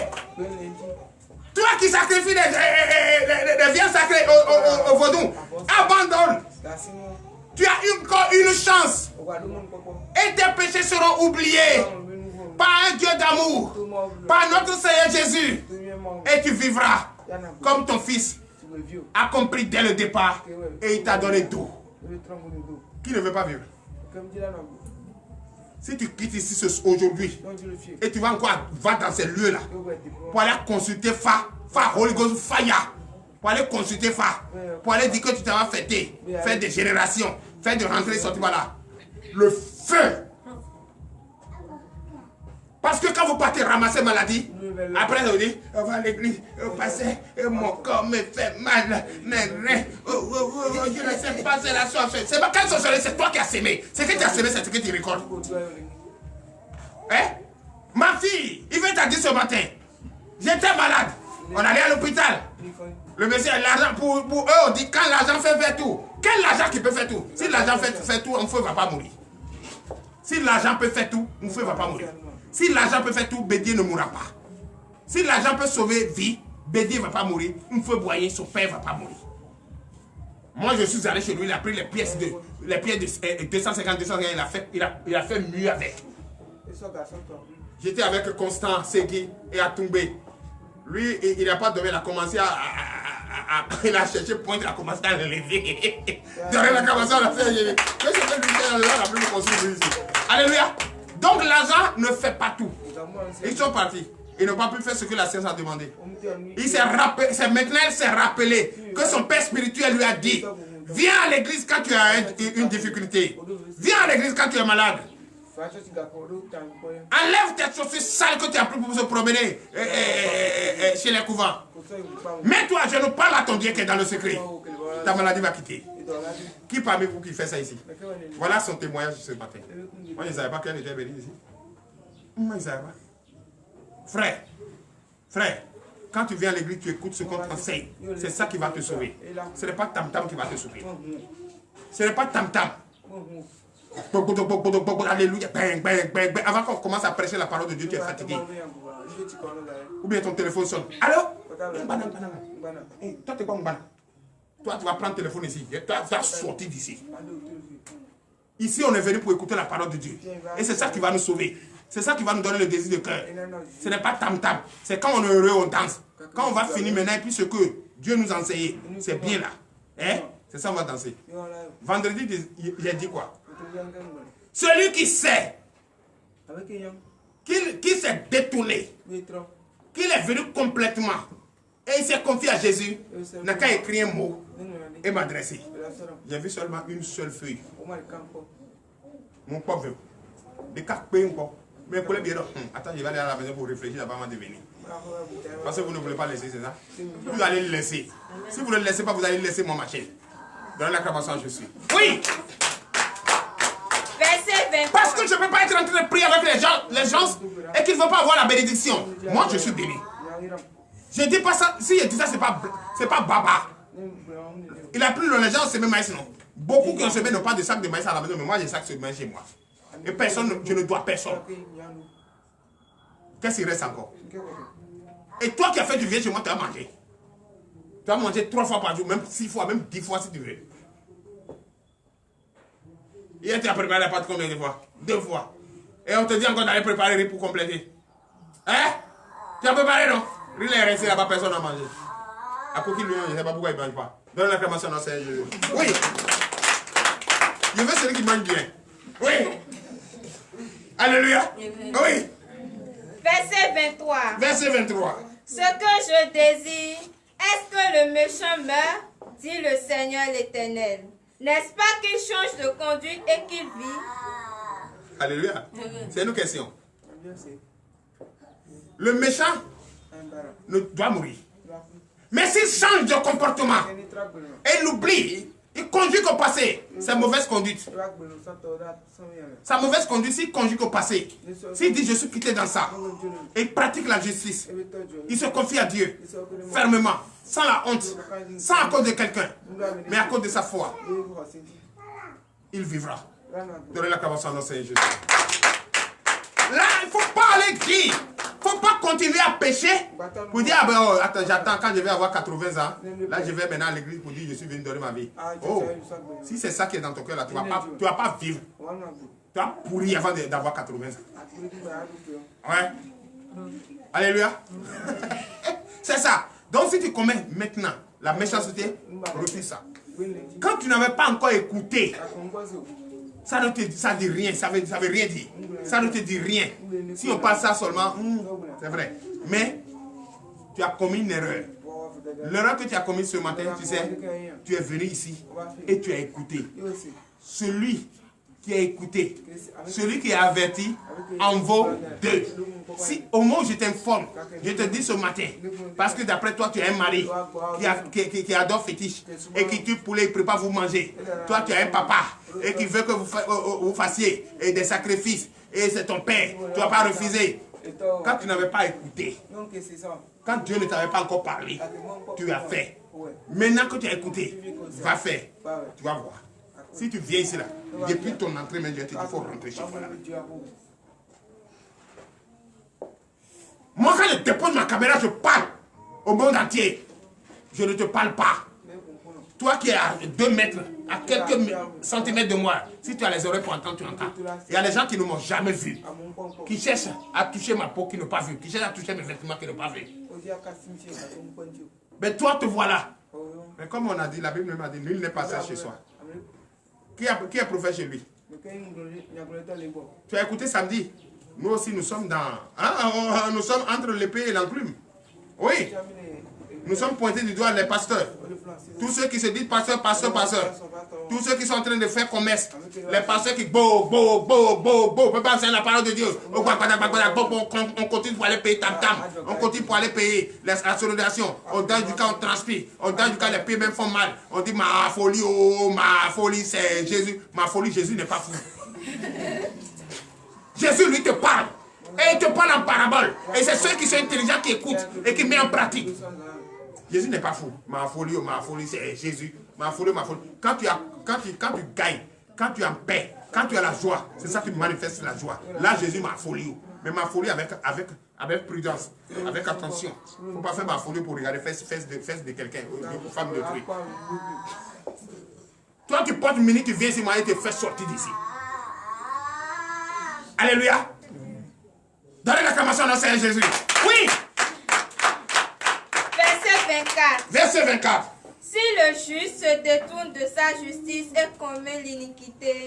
Toi qui sacrifies des viandes sacrées au vaudou, abandonne. Tu as encore une chance. Et tes péchés seront oubliés. Par un Dieu d'amour, par notre Seigneur Jésus, et tu vivras comme ton fils a compris dès le départ et il t'a donné tout. Qui ne veut pas vivre? Si tu quittes ici aujourd'hui et tu vas encore dans ces lieux-là pour aller consulter Fa Holy Ghost Fire, pour aller consulter Fa, pour aller dire que tu t'en vas fêter, faire des générations, faire des rentrées et sorties là, le feu. Parce que quand vous partez ramasser maladie, après vous dites, on va à l'église, passer, mon corps me fait mal, mes reins, je ne sais pas, c'est la sorcellerie. C'est pas quelle sorcellerie, c'est toi qui as semé. Ce que tu as semé, c'est ce que tu récoltes. Hein? Ma fille, il veut t'en dire ce matin, j'étais malade, on allait à l'hôpital. Le monsieur, l'argent, pour eux, on dit quand l'argent fait tout. Quel argent qui peut faire tout? Si l'argent fait tout, un feu ne va pas mourir. Si l'argent peut faire tout, un feu ne va pas mourir. Si l'argent peut faire tout, Bédier ne mourra pas. Si l'argent peut sauver vie, Bédier ne va pas mourir. Un feu boyer, son père ne va pas mourir. Moi, je suis allé chez lui, il a pris les pièces de 250, 250, il a fait mieux avec. J'étais avec Constant, Segui et Atoumbe. Lui, il n'a pas dormi, il a commencé il a cherché point, il a commencé à le lever. Derrière la commencé à le faire. Qu'est-ce que lui fait la plus construire ici? Alléluia. Donc l'argent ne fait pas tout. Ils sont partis. Ils n'ont pas pu faire ce que la science a demandé. Maintenant, il s'est rappelé que son père spirituel lui a dit, viens à l'église quand tu as une difficulté. Viens à l'église quand tu es malade. Enlève tes chaussures sales que tu as pris pour se promener chez les couvents. Mets-toi à genoux, parle à ton Dieu qui est dans le secret. Ta maladie va quitter. Qui parmi vous qui fait ça ici? Voilà son témoignage ce matin. Moi, je ne savais pas qu'elle était bénie ici. Moi, je ne savais pas. Frère, quand tu viens à l'église, tu écoutes ce qu'on t'enseigne. C'est ça qui va te sauver. Ce n'est pas tam-tam qui va te sauver. Ce n'est pas tam-tam. Alléluia. Avant qu'on commence à prêcher la parole de Dieu, tu es fatigué. Ou bien ton téléphone sonne. Allô? Toi, tu es quoi, Mbana? Toi, tu vas prendre le téléphone ici. Tu vas sortir d'ici. Ici, on est venu pour écouter la parole de Dieu. Et c'est ça qui va nous sauver. C'est ça qui va nous donner le désir de cœur. Ce n'est pas tam-tam. C'est quand on est heureux, on danse. Quand on va finir maintenant, et puis ce que Dieu nous a enseigné, c'est bien là. Hein? C'est ça, on va danser. Vendredi, il a dit quoi? Celui qui sait, qui s'est détourné, qu'il est venu complètement, et il s'est confié à Jésus, n'a qu'à écrire un mot et m'adresser. J'ai vu seulement une seule feuille. Mon pauvre, des cas encore. Mais pour les dire, attends, je vais aller à la maison pour réfléchir avant de venir. Parce que vous ne voulez pas laisser, c'est ça? Vous allez le laisser. Si vous ne le laissez pas, vous allez laisser mon marché. Dans l'acclamation, je suis. Oui! Verset 23. Parce que que je ne peux pas être en train de prier avec les gens et qu'ils ne vont pas avoir la bénédiction. Moi, je suis béni. Je ne dis pas ça. Si je dis ça, ce n'est pas baba. Il a pris les gens semé maïs, non. Beaucoup qui ont semé n'ont pas de sac de maïs à la maison, mais moi, j'ai sac de maïs chez moi. Et personne, je ne dois personne. Qu'est-ce qu'il reste encore? Et toi qui as fait du bien chez moi, tu as mangé. Tu as mangé 3 fois par jour, même 6 fois, même 10 fois si tu veux. Hier, tu as préparé la pâte combien de fois? 2 fois. Et on te dit encore d'aller préparer le riz pour compléter. Hein? Tu as préparé, non? Riz est resté là-bas, personne n'a mangé. À Coquille, je ne sais pas pourquoi il ne mange pas. Donne l'acclamation dans Seigneur Jésus. Oui. Je veux celui qui mange bien. Oui. Alléluia. Oui. Verset 23. Verset 23. Ce que je désire, est-ce que le méchant meurt, dit le Seigneur l'Éternel. N'est-ce pas qu'il change de conduite et qu'il vit? Alléluia. C'est une question. Le méchant doit mourir. Mais s'il change de comportement et il oublie, il conduit qu'au passé, c'est mauvaise conduite. Sa mauvaise conduite, s'il conduit qu'au passé, s'il dit je suis quitté dans ça, et il pratique la justice, il se confie à Dieu fermement, sans la honte, sans à cause de quelqu'un, mais à cause de sa foi, il vivra. Donnez la cavation à notre Seigneur Jésus. Là, il ne faut pas aller dire. Il ne faut pas continuer à pécher pour dire, ah ben, oh, attends, j'attends quand je vais avoir 80 ans. Là, je vais maintenant à l'église pour dire, je suis venu donner ma vie. Oh, si c'est ça qui est dans ton cœur, là, tu ne vas pas vivre. Tu vas pourrir avant d'avoir 80 ans. Ouais. Alléluia. C'est ça. Donc, si tu commets maintenant la méchanceté, refuse ça. Quand tu n'avais pas encore écouté, ça ne te dit rien, ça veut rien dire. Ça ne te dit rien. Si on parle ça seulement, c'est vrai. Mais tu as commis une erreur. L'erreur que tu as commise ce matin, tu sais, tu es venu ici et tu as écouté. Celui qui a écouté, celui qui a averti, en vaut 2. Si au moment où je t'informe, je te dis ce matin, parce que d'après toi, tu as un mari qui adore fétiche et qui tue poulet, il prépare vous manger. Toi, tu as un papa et qui veut que vous fassiez des sacrifices et c'est ton père. Tu n'as pas refusé. Quand tu n'avais pas écouté, quand Dieu ne t'avait pas encore parlé, tu as fait. Maintenant que tu as écouté, va faire. Tu vas voir. Si tu viens ici, là, depuis ton entrée, mais je te dis, il faut rentrer chez toi. Là. Moi, quand je dépose ma caméra, je parle au monde entier. Je ne te parle pas. Toi qui es à 2 mètres, à quelques centimètres de moi, si tu as les oreilles pour entendre, tu entends. Il y a des gens qui ne m'ont jamais vu, qui cherchent à toucher ma peau, qui n'ont pas vu, qui cherchent à toucher mes vêtements, qui n'ont pas vu. Mais toi, te voilà. Mais comme on a dit, la Bible m'a dit, nul n'est pas seul chez soi. Qui est prophète chez lui? Tu as écouté samedi? Nous aussi, nous sommes nous sommes entre l'épée et l'enclume. Oui. Nous sommes pointés du doigt les pasteurs. Tous ceux qui se disent pasteur. Tous ceux qui sont en train de faire commerce. Les pasteurs qui on peut pas enseigner la parole de Dieu. On continue pour aller payer tam-tam. On continue pour aller payer la sonorisation. On donne du cas, on transpire. On donne du cas, les pieds même font mal. On dit ma folie, c'est Jésus. Ma folie, Jésus n'est pas fou. Jésus, lui, te parle. Et il te parle en parabole. Et c'est ceux qui sont intelligents qui écoutent et qui mettent en pratique. Jésus n'est pas fou. Ma folie, c'est Jésus. Ma folie. Quand tu gagnes, quand tu es en paix, quand tu as la joie, c'est ça qui manifeste la joie. Là, Jésus, ma folie. Mais ma folie avec prudence, avec attention. Il ne faut pas faire ma folie pour regarder fesses de quelqu'un, une femme d'autrui. Toi, tu portes une minute, tu viens ici, moi, et te fais sortir d'ici. Alléluia. Donnez l'acclamation à Seigneur Jésus. Oui. Verset 24. Si le juste se détourne de sa justice et commet l'iniquité,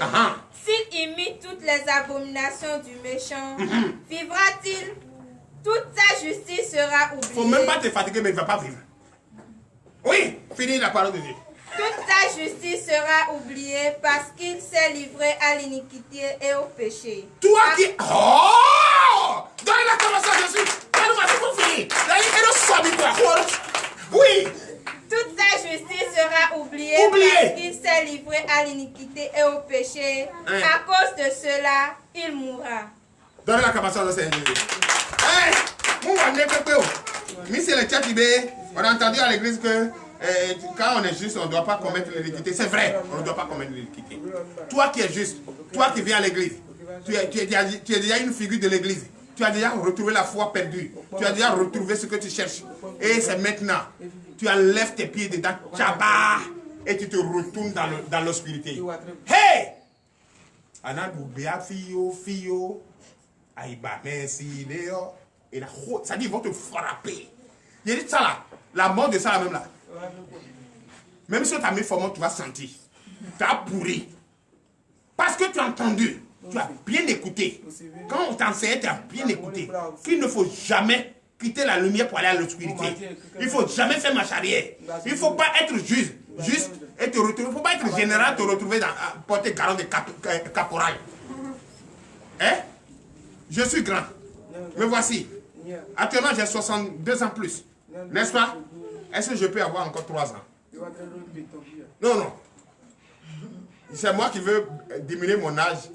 s'il imite toutes les abominations du méchant, vivra-t-il? Toute sa justice sera oubliée. Il ne faut même pas te fatiguer, mais il ne va pas vivre. Oui, finis la parole de Dieu. Toute sa justice sera oubliée parce qu'il s'est livré à l'iniquité et au péché. Toi qui... Oh! Donnez la commence à Jésus. Oui. Toute sa justice sera oublié Oublié. parce qu'il s'est livré à l'iniquité et au péché. Hein. À cause de cela, il mourra. Donne l'acclamation au Seigneur Jésus. Hey, mais c'est le chat Tibet. On a entendu à l'église que quand on est juste, on ne doit pas commettre l'iniquité. C'est vrai, on ne doit pas commettre l'iniquité. Toi qui es juste, toi qui viens à l'église, tu es déjà une figure de l'église. Tu as déjà retrouvé la foi perdue. Tu as déjà retrouvé ce que tu cherches. Et c'est maintenant. Tu enlèves tes pieds dedans, tchaba, et tu te retournes dans l'obscurité. Hey! Anna Boubéa, fio. Aïba, merci, Léo. Et la route, ça dit, ils vont te frapper. Il y a dit ça là, la mort de ça là même là. Même si tu as mis formant, tu vas sentir. Tu as pourri. Parce que tu as entendu, tu as bien écouté. Quand on t'enseignait, tu as bien écouté. Qu'il ne faut jamais quitter la lumière pour aller à l'obscurité. Il ne faut jamais faire marche arrière. Il ne faut pas être juste et te retrouver. Il ne faut pas être général, te retrouver dans porter garant de caporal. Hein? Je suis grand. Me voici. Actuellement, j'ai 62 ans plus. N'est-ce pas? Est-ce que je peux avoir encore 3 ans? Non. C'est moi qui veux diminuer mon âge.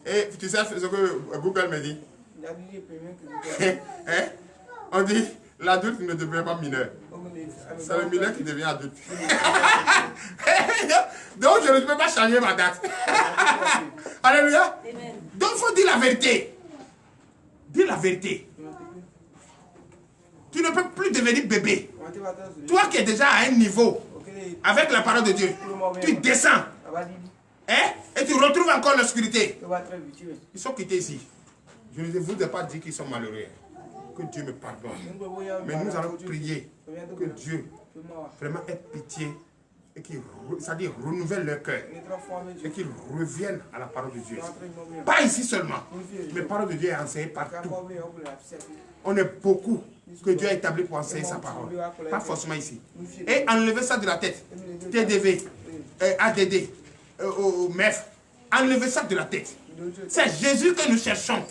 Et tu sais ce que Google me dit? Hein? On dit, l'adulte ne devient pas mineur. C'est le mineur qui devient adulte. Donc, je ne peux pas changer ma date. Alléluia. Donc, il faut dire la vérité. Dis la vérité. Tu ne peux plus devenir bébé. Toi qui es déjà à un niveau avec la parole de Dieu, tu descends. Hein? Et tu retrouves encore l'obscurité. Ils sont quittés ici. Je ne vous ai pas dit qu'ils sont malheureux. Que Dieu me pardonne. Mais nous allons prier que Dieu vraiment ait pitié et qu'il renouvelle leur cœur et qu'ils reviennent à la parole de Dieu. Pas ici seulement, mais la parole de Dieu est enseignée partout. On est beaucoup que Dieu a établi pour enseigner sa parole. Pas forcément ici. Et enlever ça de la tête. TDV, ADD, MEF, enlever ça de la tête. C'est Jésus que nous cherchons.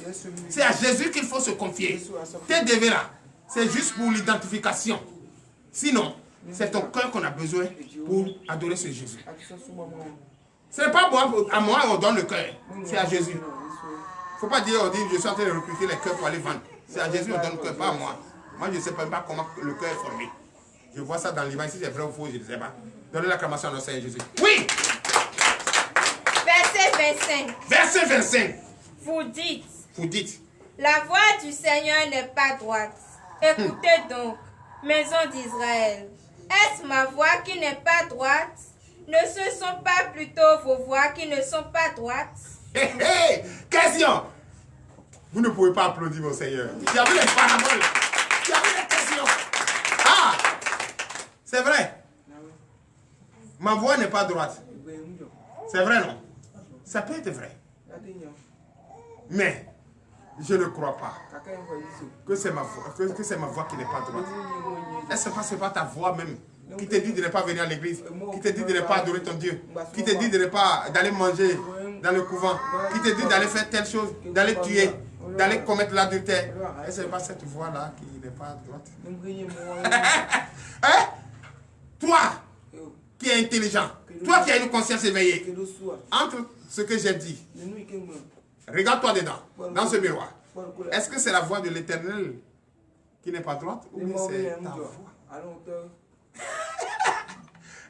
C'est à Jésus qu'il faut se confier. TDV là, c'est juste pour l'identification. Sinon, c'est ton cœur qu'on a besoin pour adorer ce Jésus. Ce n'est pas à moi on donne le cœur. C'est à Jésus. Il ne faut pas dire, on dit, je suis en train de recruter les cœurs pour aller vendre. C'est à Jésus qu'on donne le cœur, pas à moi. Moi, je ne sais pas comment le cœur est formé. Je vois ça dans l'Ivan. Si c'est vrai ou faux, je ne sais pas. Donnez l'acclamation à notre Seigneur Jésus. Oui! Verset 25. Verset 25. Vous dites, La voix du Seigneur n'est pas droite. Écoutez donc, maison d'Israël. Est-ce ma voix qui n'est pas droite? Ne ce sont pas plutôt vos voix qui ne sont pas droites? Question. Vous ne pouvez pas applaudir mon Seigneur. Il y avait les paraboles. Il y avait les questions. Ah! C'est vrai. Ma voix n'est pas droite. C'est vrai, non? Ça peut être vrai. Mais je ne crois pas que c'est ma voix qui n'est pas droite. Est-ce que ce n'est pas ta voix même qui te dit de ne pas venir à l'église, qui te dit de ne pas adorer ton Dieu, qui te dit de ne pas d'aller manger dans le couvent, qui te dit d'aller faire telle chose, d'aller tuer, d'aller commettre l'adultère? Est-ce que ce n'est pas cette voix-là qui n'est pas droite? Hein? Toi qui es intelligent, toi qui as une conscience éveillée, entre ce que j'ai dit, regarde-toi dedans, dans ce miroir. Est-ce que c'est la voix de l'Éternel qui n'est pas droite ou bien c'est ta voix?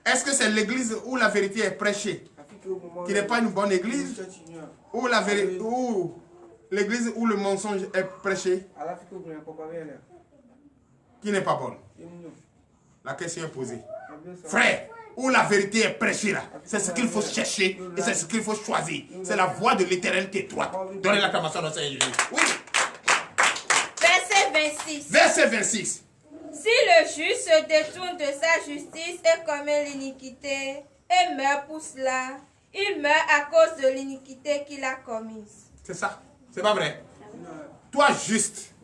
Est-ce que c'est l'église où la vérité est prêchée qui n'est pas une bonne église, ou l'église où le mensonge est prêché qui n'est pas bonne? La question est posée. Frère, où la vérité est prêchée là, c'est ce qu'il faut chercher et c'est ce qu'il faut choisir. C'est la voix de l'Éternel qui est droite. Donnez l'acclamation à Seigneur Jésus. Oui. Verset 26. Verset 26. Si le juste se détourne de sa justice et commet l'iniquité et meurt pour cela, il meurt à cause de l'iniquité qu'il a commise. C'est ça. C'est pas vrai. Toi juste,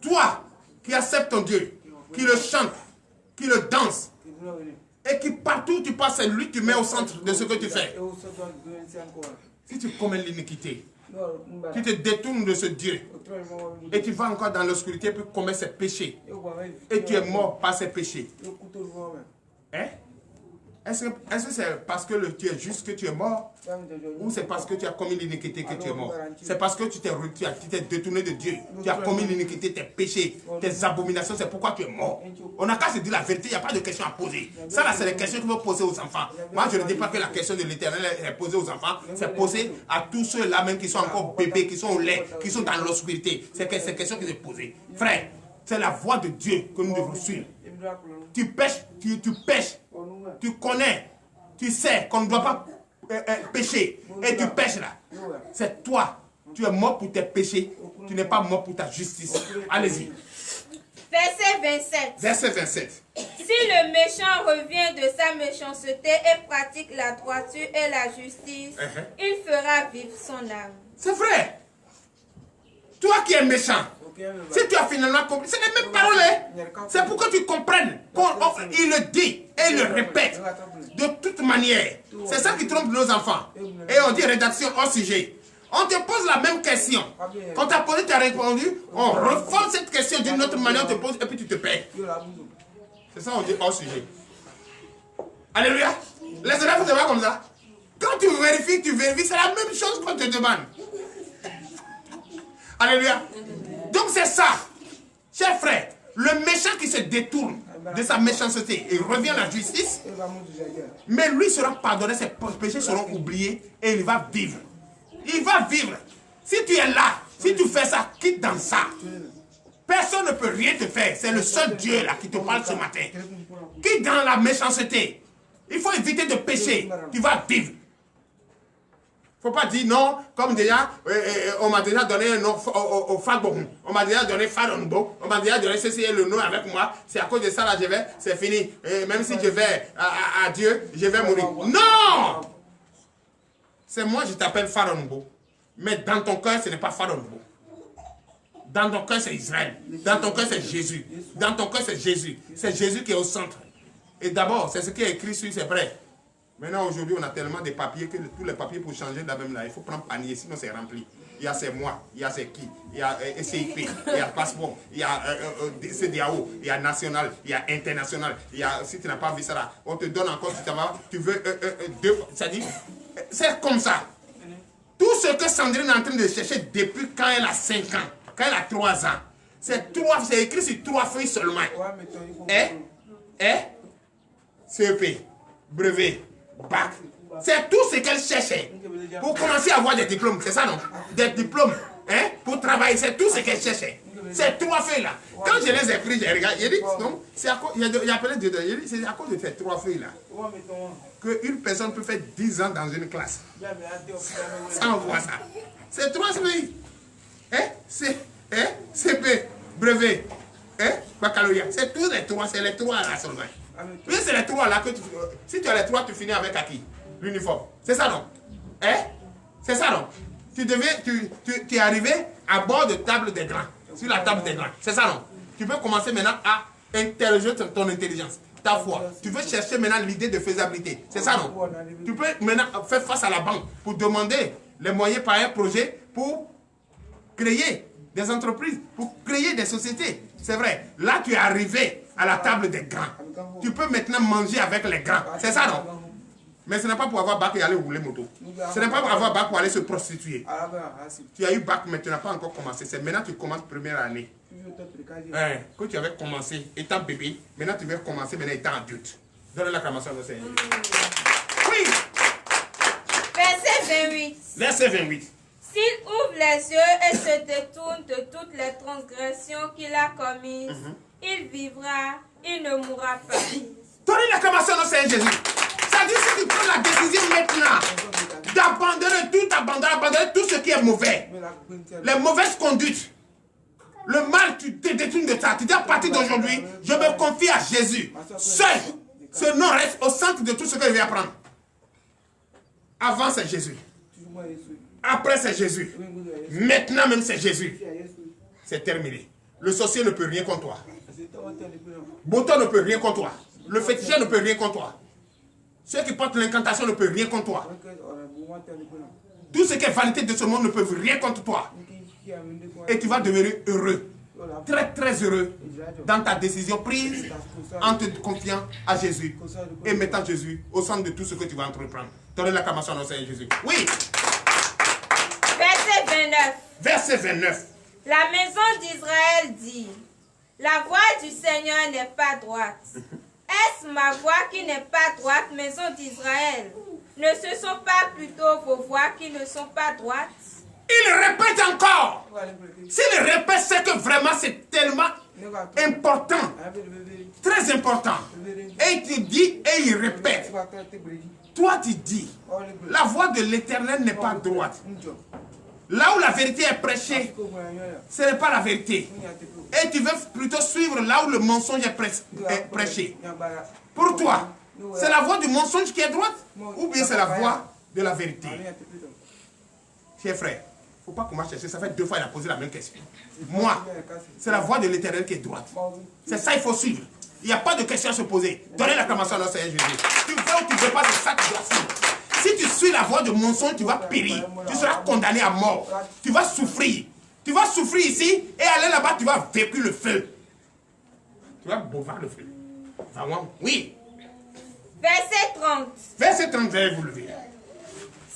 toi qui acceptes ton Dieu, qui le chante, qui le danse, et qui partout où tu passes, c'est lui qui te met au centre de ce que tu fais. Si tu commets l'iniquité, tu te détournes de ce Dieu, et tu vas encore dans l'obscurité pour commettre ses péchés, et tu es mort par ses péchés. Hein? Est-ce que c'est parce que tu es juste que tu es mort? Ou c'est parce que tu as commis l'iniquité que tu es mort? C'est parce que tu t'es détourné de Dieu. Tu as commis l'iniquité, tes péchés, tes abominations, c'est pourquoi tu es mort. On n'a qu'à se dire la vérité, il n'y a pas de questions à poser. Ça là, c'est les questions qu'il faut poser aux enfants. Moi, je ne dis pas que la question de l'éternel est posée aux enfants, c'est posé à tous ceux-là même qui sont encore bébés, qui sont au lait, qui sont dans l'obscurité. C'est ces questions qui sont posées. Frère, c'est la voix de Dieu que nous devons suivre. Tu pêches, tu pêches, tu connais, tu sais qu'on ne doit pas pécher et tu pêches là. C'est toi, tu es mort pour tes péchés, tu n'es pas mort pour ta justice. Allez-y. Verset 27. Verset 27. Si le méchant revient de sa méchanceté et pratique la droiture et la justice, il fera vivre son âme. C'est vrai. Toi qui es méchant, si tu as finalement compris, c'est les mêmes paroles. C'est pour que tu comprennes. Il le dit et il le répète de toute manière. C'est ça qui trompe nos enfants. Et on dit rédaction hors sujet. On te pose la même question. Quand tu as posé, tu as répondu. On reforme cette question d'une autre manière, on te pose et puis tu te perds. C'est ça on dit hors sujet. Alléluia. Les élèves, c'est pas comme ça. Quand tu vérifies, c'est la même chose qu'on te demande. Alléluia. Donc c'est ça. Chers frères, le méchant qui se détourne de sa méchanceté et revient à la justice, mais lui sera pardonné, ses péchés seront oubliés et il va vivre. Il va vivre. Si tu es là, si tu fais ça, quitte dans ça. Personne ne peut rien te faire. C'est le seul Dieu là qui te parle ce matin. Quitte dans la méchanceté. Il faut éviter de pécher. Tu vas vivre. Il ne faut pas dire non, comme déjà, on m'a déjà donné un nom au Fagbon. On m'a déjà donné Faronbo. On m'a déjà donné ceci et le nom avec moi. C'est à cause de ça là, je vais, c'est fini. Et même si je vais à Dieu, je vais mourir. Non! C'est moi, je t'appelle Faronbo. Mais dans ton cœur, ce n'est pas Faronbo. Dans ton cœur, c'est Israël. Dans ton cœur, c'est Jésus. Dans ton cœur, c'est Jésus. C'est Jésus qui est au centre. Et d'abord, c'est ce qui est écrit sur ses prêts. Maintenant, aujourd'hui, on a tellement de papiers que tous les papiers pour changer de la même là, il faut prendre panier, sinon c'est rempli. Il y a c'est moi, il y a c'est qui, il y a CIP, il y a passeport, il y a CDAO, il y a national, il y a international, il y a, si tu n'as pas vu ça là, on te donne encore, tu veux deux, c'est-à-dire, c'est comme ça. Tout ce que Sandrine est en train de chercher depuis quand elle a 5 ans, quand elle a 3 ans, c'est écrit sur 3 feuilles seulement. CEP, brevet, bac. C'est tout ce qu'elle cherchait pour commencer à avoir des diplômes, c'est ça non? Des diplômes, pour travailler, c'est tout ce qu'elle cherchait. Ces 3 feuilles là. Quand je les ai pris, j'ai regardé, j'ai dit non, c'est à cause, il a appelé dedans, c'est à cause de ces 3 feuilles là qu'une personne peut faire 10 ans dans une classe. Ça on voit ça. C'est 3 feuilles. CP, brevet, baccalauréat. C'est tous les 3, c'est les 3 là seulement. Oui, c'est les 3 là que si tu as les 3, tu finis avec acquis. L'uniforme. C'est ça non? C'est ça non? Tu es arrivé à bord de table des grands. Sur la table des grands. C'est ça non? Tu peux commencer maintenant à interroger ton intelligence, ta foi. Tu veux chercher maintenant l'idée de faisabilité. C'est ça non? Tu peux maintenant faire face à la banque pour demander les moyens par un projet pour créer des entreprises, pour créer des sociétés. C'est vrai. Là, tu es arrivé à la table des grands. Tu peux maintenant manger avec les grands. C'est ça non? Mais ce n'est pas pour avoir bac et aller rouler moto. Ce n'est pas pour avoir bac pour aller se prostituer. Tu as eu bac, mais tu n'as pas encore commencé. C'est maintenant que tu commences première année. Quand tu avais commencé étant bébé, maintenant tu veux commencer maintenant étant adulte. Donne l'acclamation au Seigneur. Oui. Verset 28. Verset 28. S'il ouvre les yeux et se détourne de toutes les transgressions qu'il a commises, il vivra, il ne mourra pas. Donnez l'acclamation au Seigneur Jésus. Ça dit si tu prends la décision maintenant d'abandonner tout ce qui est mauvais, les mauvaises conduites, le mal, tu te détournes de ça. Tu dis à partir d'aujourd'hui, je me confie à Jésus. Seul, ce nom reste au centre de tout ce que je vais apprendre. Avant, c'est Jésus. Après, c'est Jésus. Maintenant même, c'est Jésus. C'est terminé. Le sorcier ne peut rien contre toi. Bouton ne peut rien contre toi. Le féticheur ne peut rien contre toi. Ceux qui portent l'incantation ne peuvent rien contre toi. Tout ce qui est vanité de ce monde ne peut rien contre toi. Et tu vas devenir heureux. très très heureux dans ta décision prise en te confiant à Jésus et mettant Jésus au centre de tout ce que tu vas entreprendre. Donnez l'acclamation à notre Seigneur Jésus. Oui. Verset 29. Verset 29. La maison d'Israël dit, la voie du Seigneur n'est pas droite. Est-ce ma voix qui n'est pas droite, maison d'Israël? Ne ce sont pas plutôt vos voix qui ne sont pas droites? Il répète encore. S'il répète, c'est que vraiment c'est tellement important. Très important. Et il te dit et il répète. Toi tu dis, la voix de l'Éternel n'est pas droite. Là où la vérité est prêchée, ce n'est pas la vérité. Et tu veux plutôt suivre là où le mensonge est prêché. Pour toi, c'est la voix du mensonge qui est droite ou bien c'est la voix de la vérité? Chers frères, il ne faut pas qu'on va chercher. Ça fait 2 fois qu'il a posé la même question. Moi, c'est la voix de l'Éternel qui est droite. C'est ça qu'il faut suivre. Il n'y a pas de question à se poser. Donnez l'acclamation à notre Seigneur Jésus. Tu veux ou tu ne veux pas, c'est ça que tu dois suivre. Si tu suis la voie de mensonge, tu vas périr. Tu seras condamné à mort. Tu vas souffrir. Tu vas souffrir ici et aller là-bas, tu vas vécu le feu. Tu vas boire le feu. Oui. Verset 30. Verset 30, vous allez vous lever.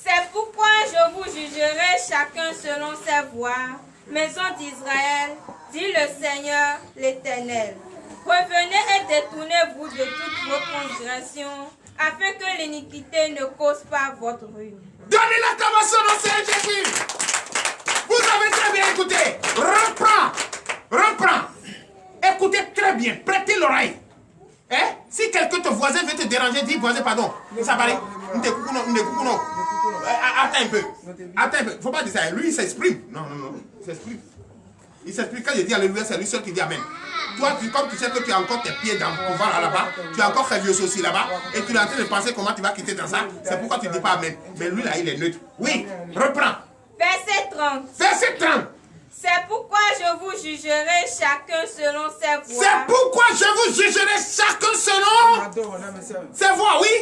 C'est pourquoi je vous jugerai chacun selon ses voies, maison d'Israël, dit le Seigneur l'Éternel. Revenez et détournez-vous de toutes vos transgressions, afin que l'iniquité ne cause pas votre ruine. Donnez l'acclamation au Seigneur Jésus. Vous avez très bien écouté. Reprends. Écoutez très bien. Prêtez l'oreille. Hein? Si quelqu'un de voisin veut te déranger, dis voisin, pardon. Ça va aller. Attends un peu. Il ne faut pas dire ça. Lui, il s'exprime. Non. Il s'exprime. Il s'exprime. Quand je dis alléluia, c'est lui seul qui dit amen. Toi, comme tu sais que tu as encore tes pieds dans le couvent là-bas, tu as encore fait vieux aussi là-bas, et tu es en train de penser comment tu vas quitter dans ça, c'est pourquoi tu ne dis pas amen. Mais lui là, il est neutre. Oui, reprends. Verset 30. Verset 30. C'est pourquoi je vous jugerai chacun selon ses voies. C'est pourquoi je vous jugerai chacun selon ses voies, oui.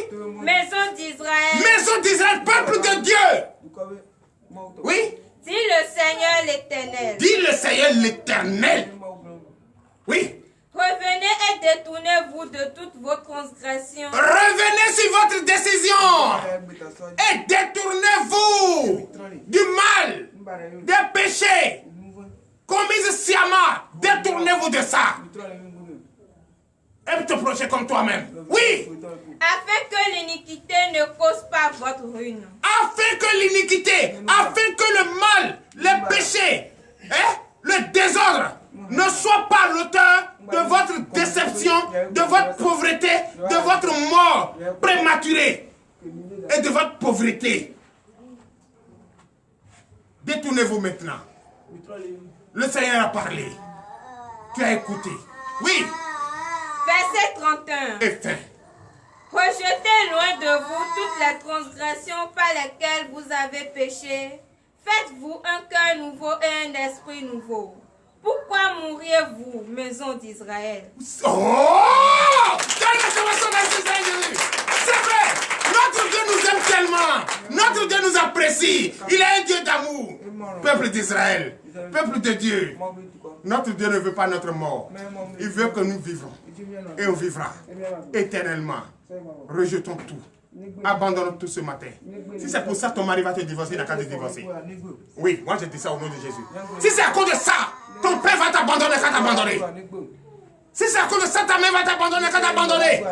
Maison d'Israël. Maison d'Israël, peuple de Dieu. Oui. Dit le Seigneur l'Éternel. Dit le Seigneur l'Éternel. Oui. Revenez et détournez-vous de toutes vos transgressions. Revenez sur votre décision. Et détournez-vous du mal, des péchés commis sciemment. Détournez-vous de ça. Et te procher comme toi-même. Oui. Afin que l'iniquité ne cause pas votre ruine. Afin que l'iniquité, afin que le mal, les péchés, le désordre ne soit pas l'auteur de votre déception, de votre pauvreté, de votre mort prématurée et de votre pauvreté. Détournez-vous maintenant. Le Seigneur a parlé. Tu as écouté. Oui. Verset 31. Et fin. Rejetez loin de vous toutes les transgressions par lesquelles vous avez péché. Faites-vous un cœur nouveau et un esprit nouveau. Pourquoi mourriez-vous, maison d'Israël? Oh! C'est vrai! Notre Dieu nous aime tellement! Notre Dieu nous apprécie! Il est un Dieu d'amour! Peuple d'Israël, peuple de Dieu, notre Dieu ne veut pas notre mort. Il veut que nous vivons. Et on vivra éternellement. Rejetons tout. Abandonnons tout ce matin. Si c'est pour ça que ton mari va te divorcer, il n'a qu'à te divorcer. Oui, moi je dis ça au nom de Jésus. Si c'est à cause de ça, ton père va t'abandonner, qu'à t'abandonner. Si c'est à cause de ça, ta mère va t'abandonner, qu'à t'abandonner.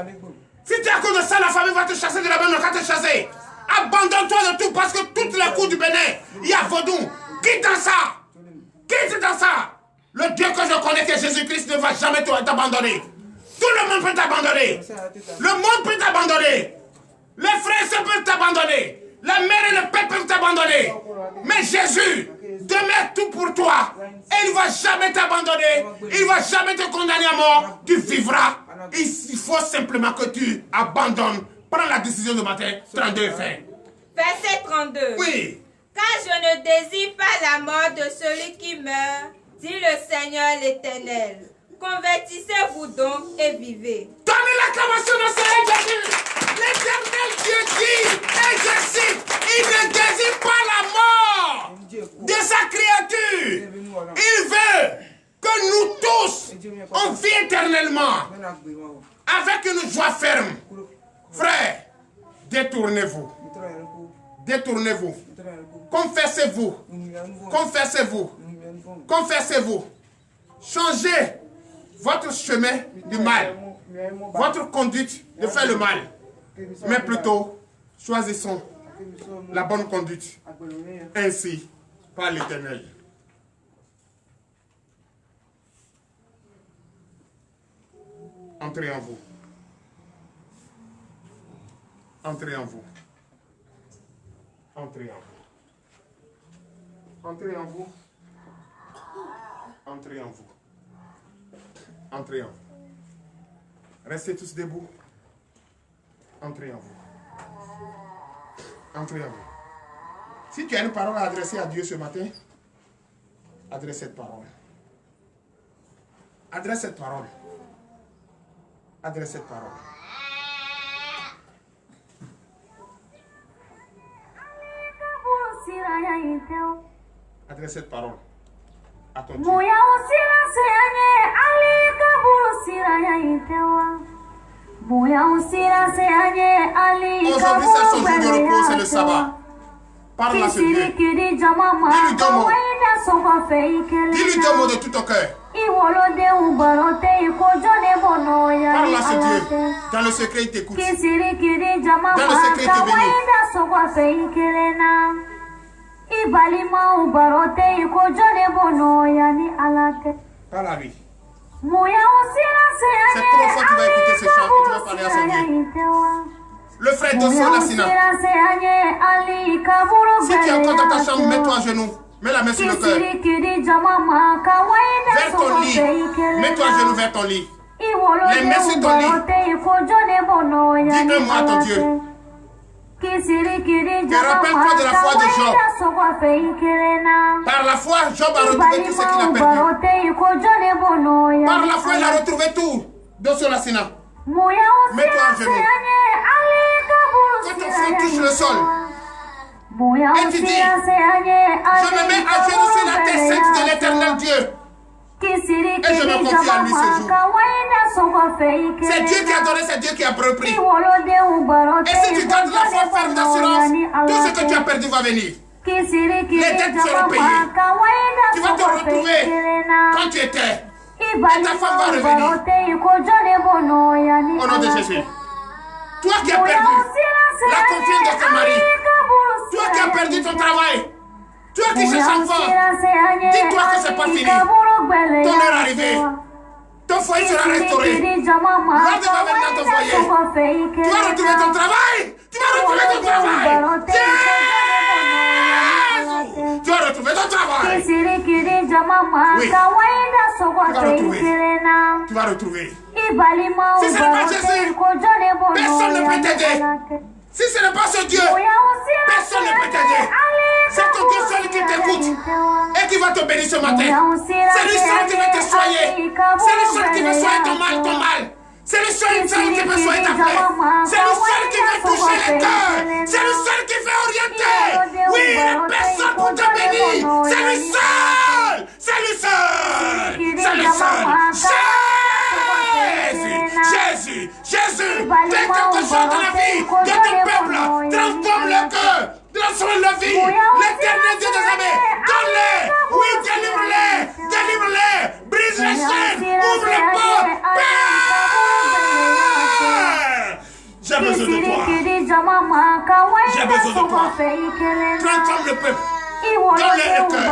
Si c'est à cause de ça, la famille va te chasser de la maison, qu'à te chasser. Abandonne-toi de tout parce que toutes les coups du Bénin, il y a vaudou. Quitte dans ça. Quitte dans ça. Le Dieu que je connais, que Jésus-Christ, ne va jamais t'abandonner. Tout le monde peut t'abandonner. Le monde peut t'abandonner. Les frères et sœurs peuvent t'abandonner. La mère et le père peuvent t'abandonner. Mais Jésus demeure tout pour toi. Et il ne va jamais t'abandonner. Il ne va jamais te condamner à mort. Tu vivras. Il faut simplement que tu abandonnes. Prends la décision de matin. 32 fin. Verset 32. Oui. Car je ne désire pas la mort de celui qui meurt, dit le Seigneur l'Éternel. Convertissez-vous donc et vivez. Donnez l'acclamation au Seigneur Jésus. L'Éternel Dieu dit, et je cite, il ne désire pas la mort de sa créature. Il veut que nous Avec une joie ferme. Frère, détournez-vous. Détournez-vous. Confessez-vous. Confessez-vous. Confessez-vous. Changez votre chemin du mal. Votre conduite de faire le mal. Mais plutôt, choisissons la bonne conduite. Ainsi, par l'Éternel. Entrez en vous. Entrez en vous. Entrez en vous. Entrez en vous. Entrez en vous. Entrez en vous. Restez tous debout. Entrez en vous. Entrez en vous. Si tu as une parole à adresser à Dieu ce matin, adresse cette parole. Adresse cette parole. Adresse cette parole. Adresse cette parole à ton Dieu. Aujourd'hui, c'est son jour de repos, c'est le sabbat. Parle à ce Dieu. Dis-lui deux mots. Dis-lui deux mots de tout ton cœur. Parle à ce Dieu. Dans le secret, il t'écoute. Dans le secret, il te bénit. Parle à lui. C'est trois fois que tu vas écouter ce chant que tu vas parler à son Dieu. Le frère Dosso Lassina. Si tu es encore dans ta chambre, mets-toi à genoux. Mets la main sur le cœur. Vers ton lit. Mets-toi à genoux vers ton lit. Les mains sur ton lit. Dis un mot à ton Dieu. Et rappelle-toi de la foi de Job. Par la foi, Job a retrouvé tout ce qu'il a perdu. Par la foi, il a retrouvé tout. Dosso Lassina. Mets-toi à genoux. Quand ton front touche le sol, et tu dis, je me mets à genoux sur la terre sainte de l'éternel Dieu. Et je me confie à lui ce jour. C'est Dieu qui a donné, c'est Dieu qui a repris. Et si tu gardes la foi ferme d'assurance, tout ce que tu as perdu va venir. Les dettes seront payées. Tu vas te retrouver quand tu étais. Et ta femme va revenir. Au nom de Jésus. Toi qui as perdu la confiance de ton mari. Toi qui as perdu ton travail. Toi qui cherches enfant. Dis-toi que c'est pas fini. Ton heure est arrivée. Ton foyer sera restauré. L'ordre va venir dans ton foyer. Tu vas retrouver ton travail. Tu vas retrouver ton travail. Tu vas retrouver ton travail. Oui. Tu vas retrouver. Si ce n'est pas Jésus, personne ne peut t'aider. Si ce n'est pas ce Dieu, personne ne peut t'aider. C'est ton Dieu seul qui t'écoute et qui va te bénir ce matin. C'est lui seul qui veut te soigner. C'est lui seul qui veut soigner ton mal. C'est lui seul qui veut soigner ta plaie. C'est lui seul qui veut toucher les cœurs. C'est lui seul qui veut orienter. Oui, il n'y a personne pour te bénir. C'est lui seul. C'est lui seul. C'est lui seul. Jésus, fais quelque chose dans la vie de ton peuple, transforme le cœur, transforme la vie, l'éternel Dieu des armées, donne-les, oui, délivre-les, brise les chaînes, ouvre les portes, Père, j'ai besoin de toi, transforme le peuple, donne-les le cœur,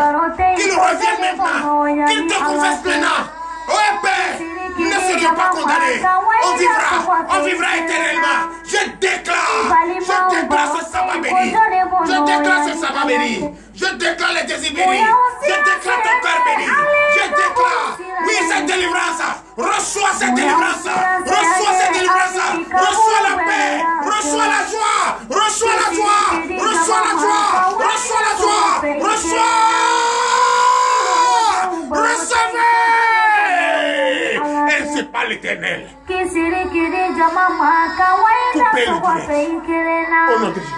qu'ils reviennent maintenant, qu'ils te confessent maintenant, oh Père, nous ne serions pas condamnés. On vivra éternellement. Je déclare ce sabbat béni. Je déclare ce sabbat béni. Je déclare les désirs bénis. Je déclare ton cœur béni. Je déclare, oui, cette délivrance. Reçois cette délivrance. Reçois cette délivrance. Reçois la paix. Reçois la joie. Reçois la joie. Reçois la joie. Reçois la joie. Reçois. Recevez. Ainsi par l'Éternel. Coupez le au nom de Jésus.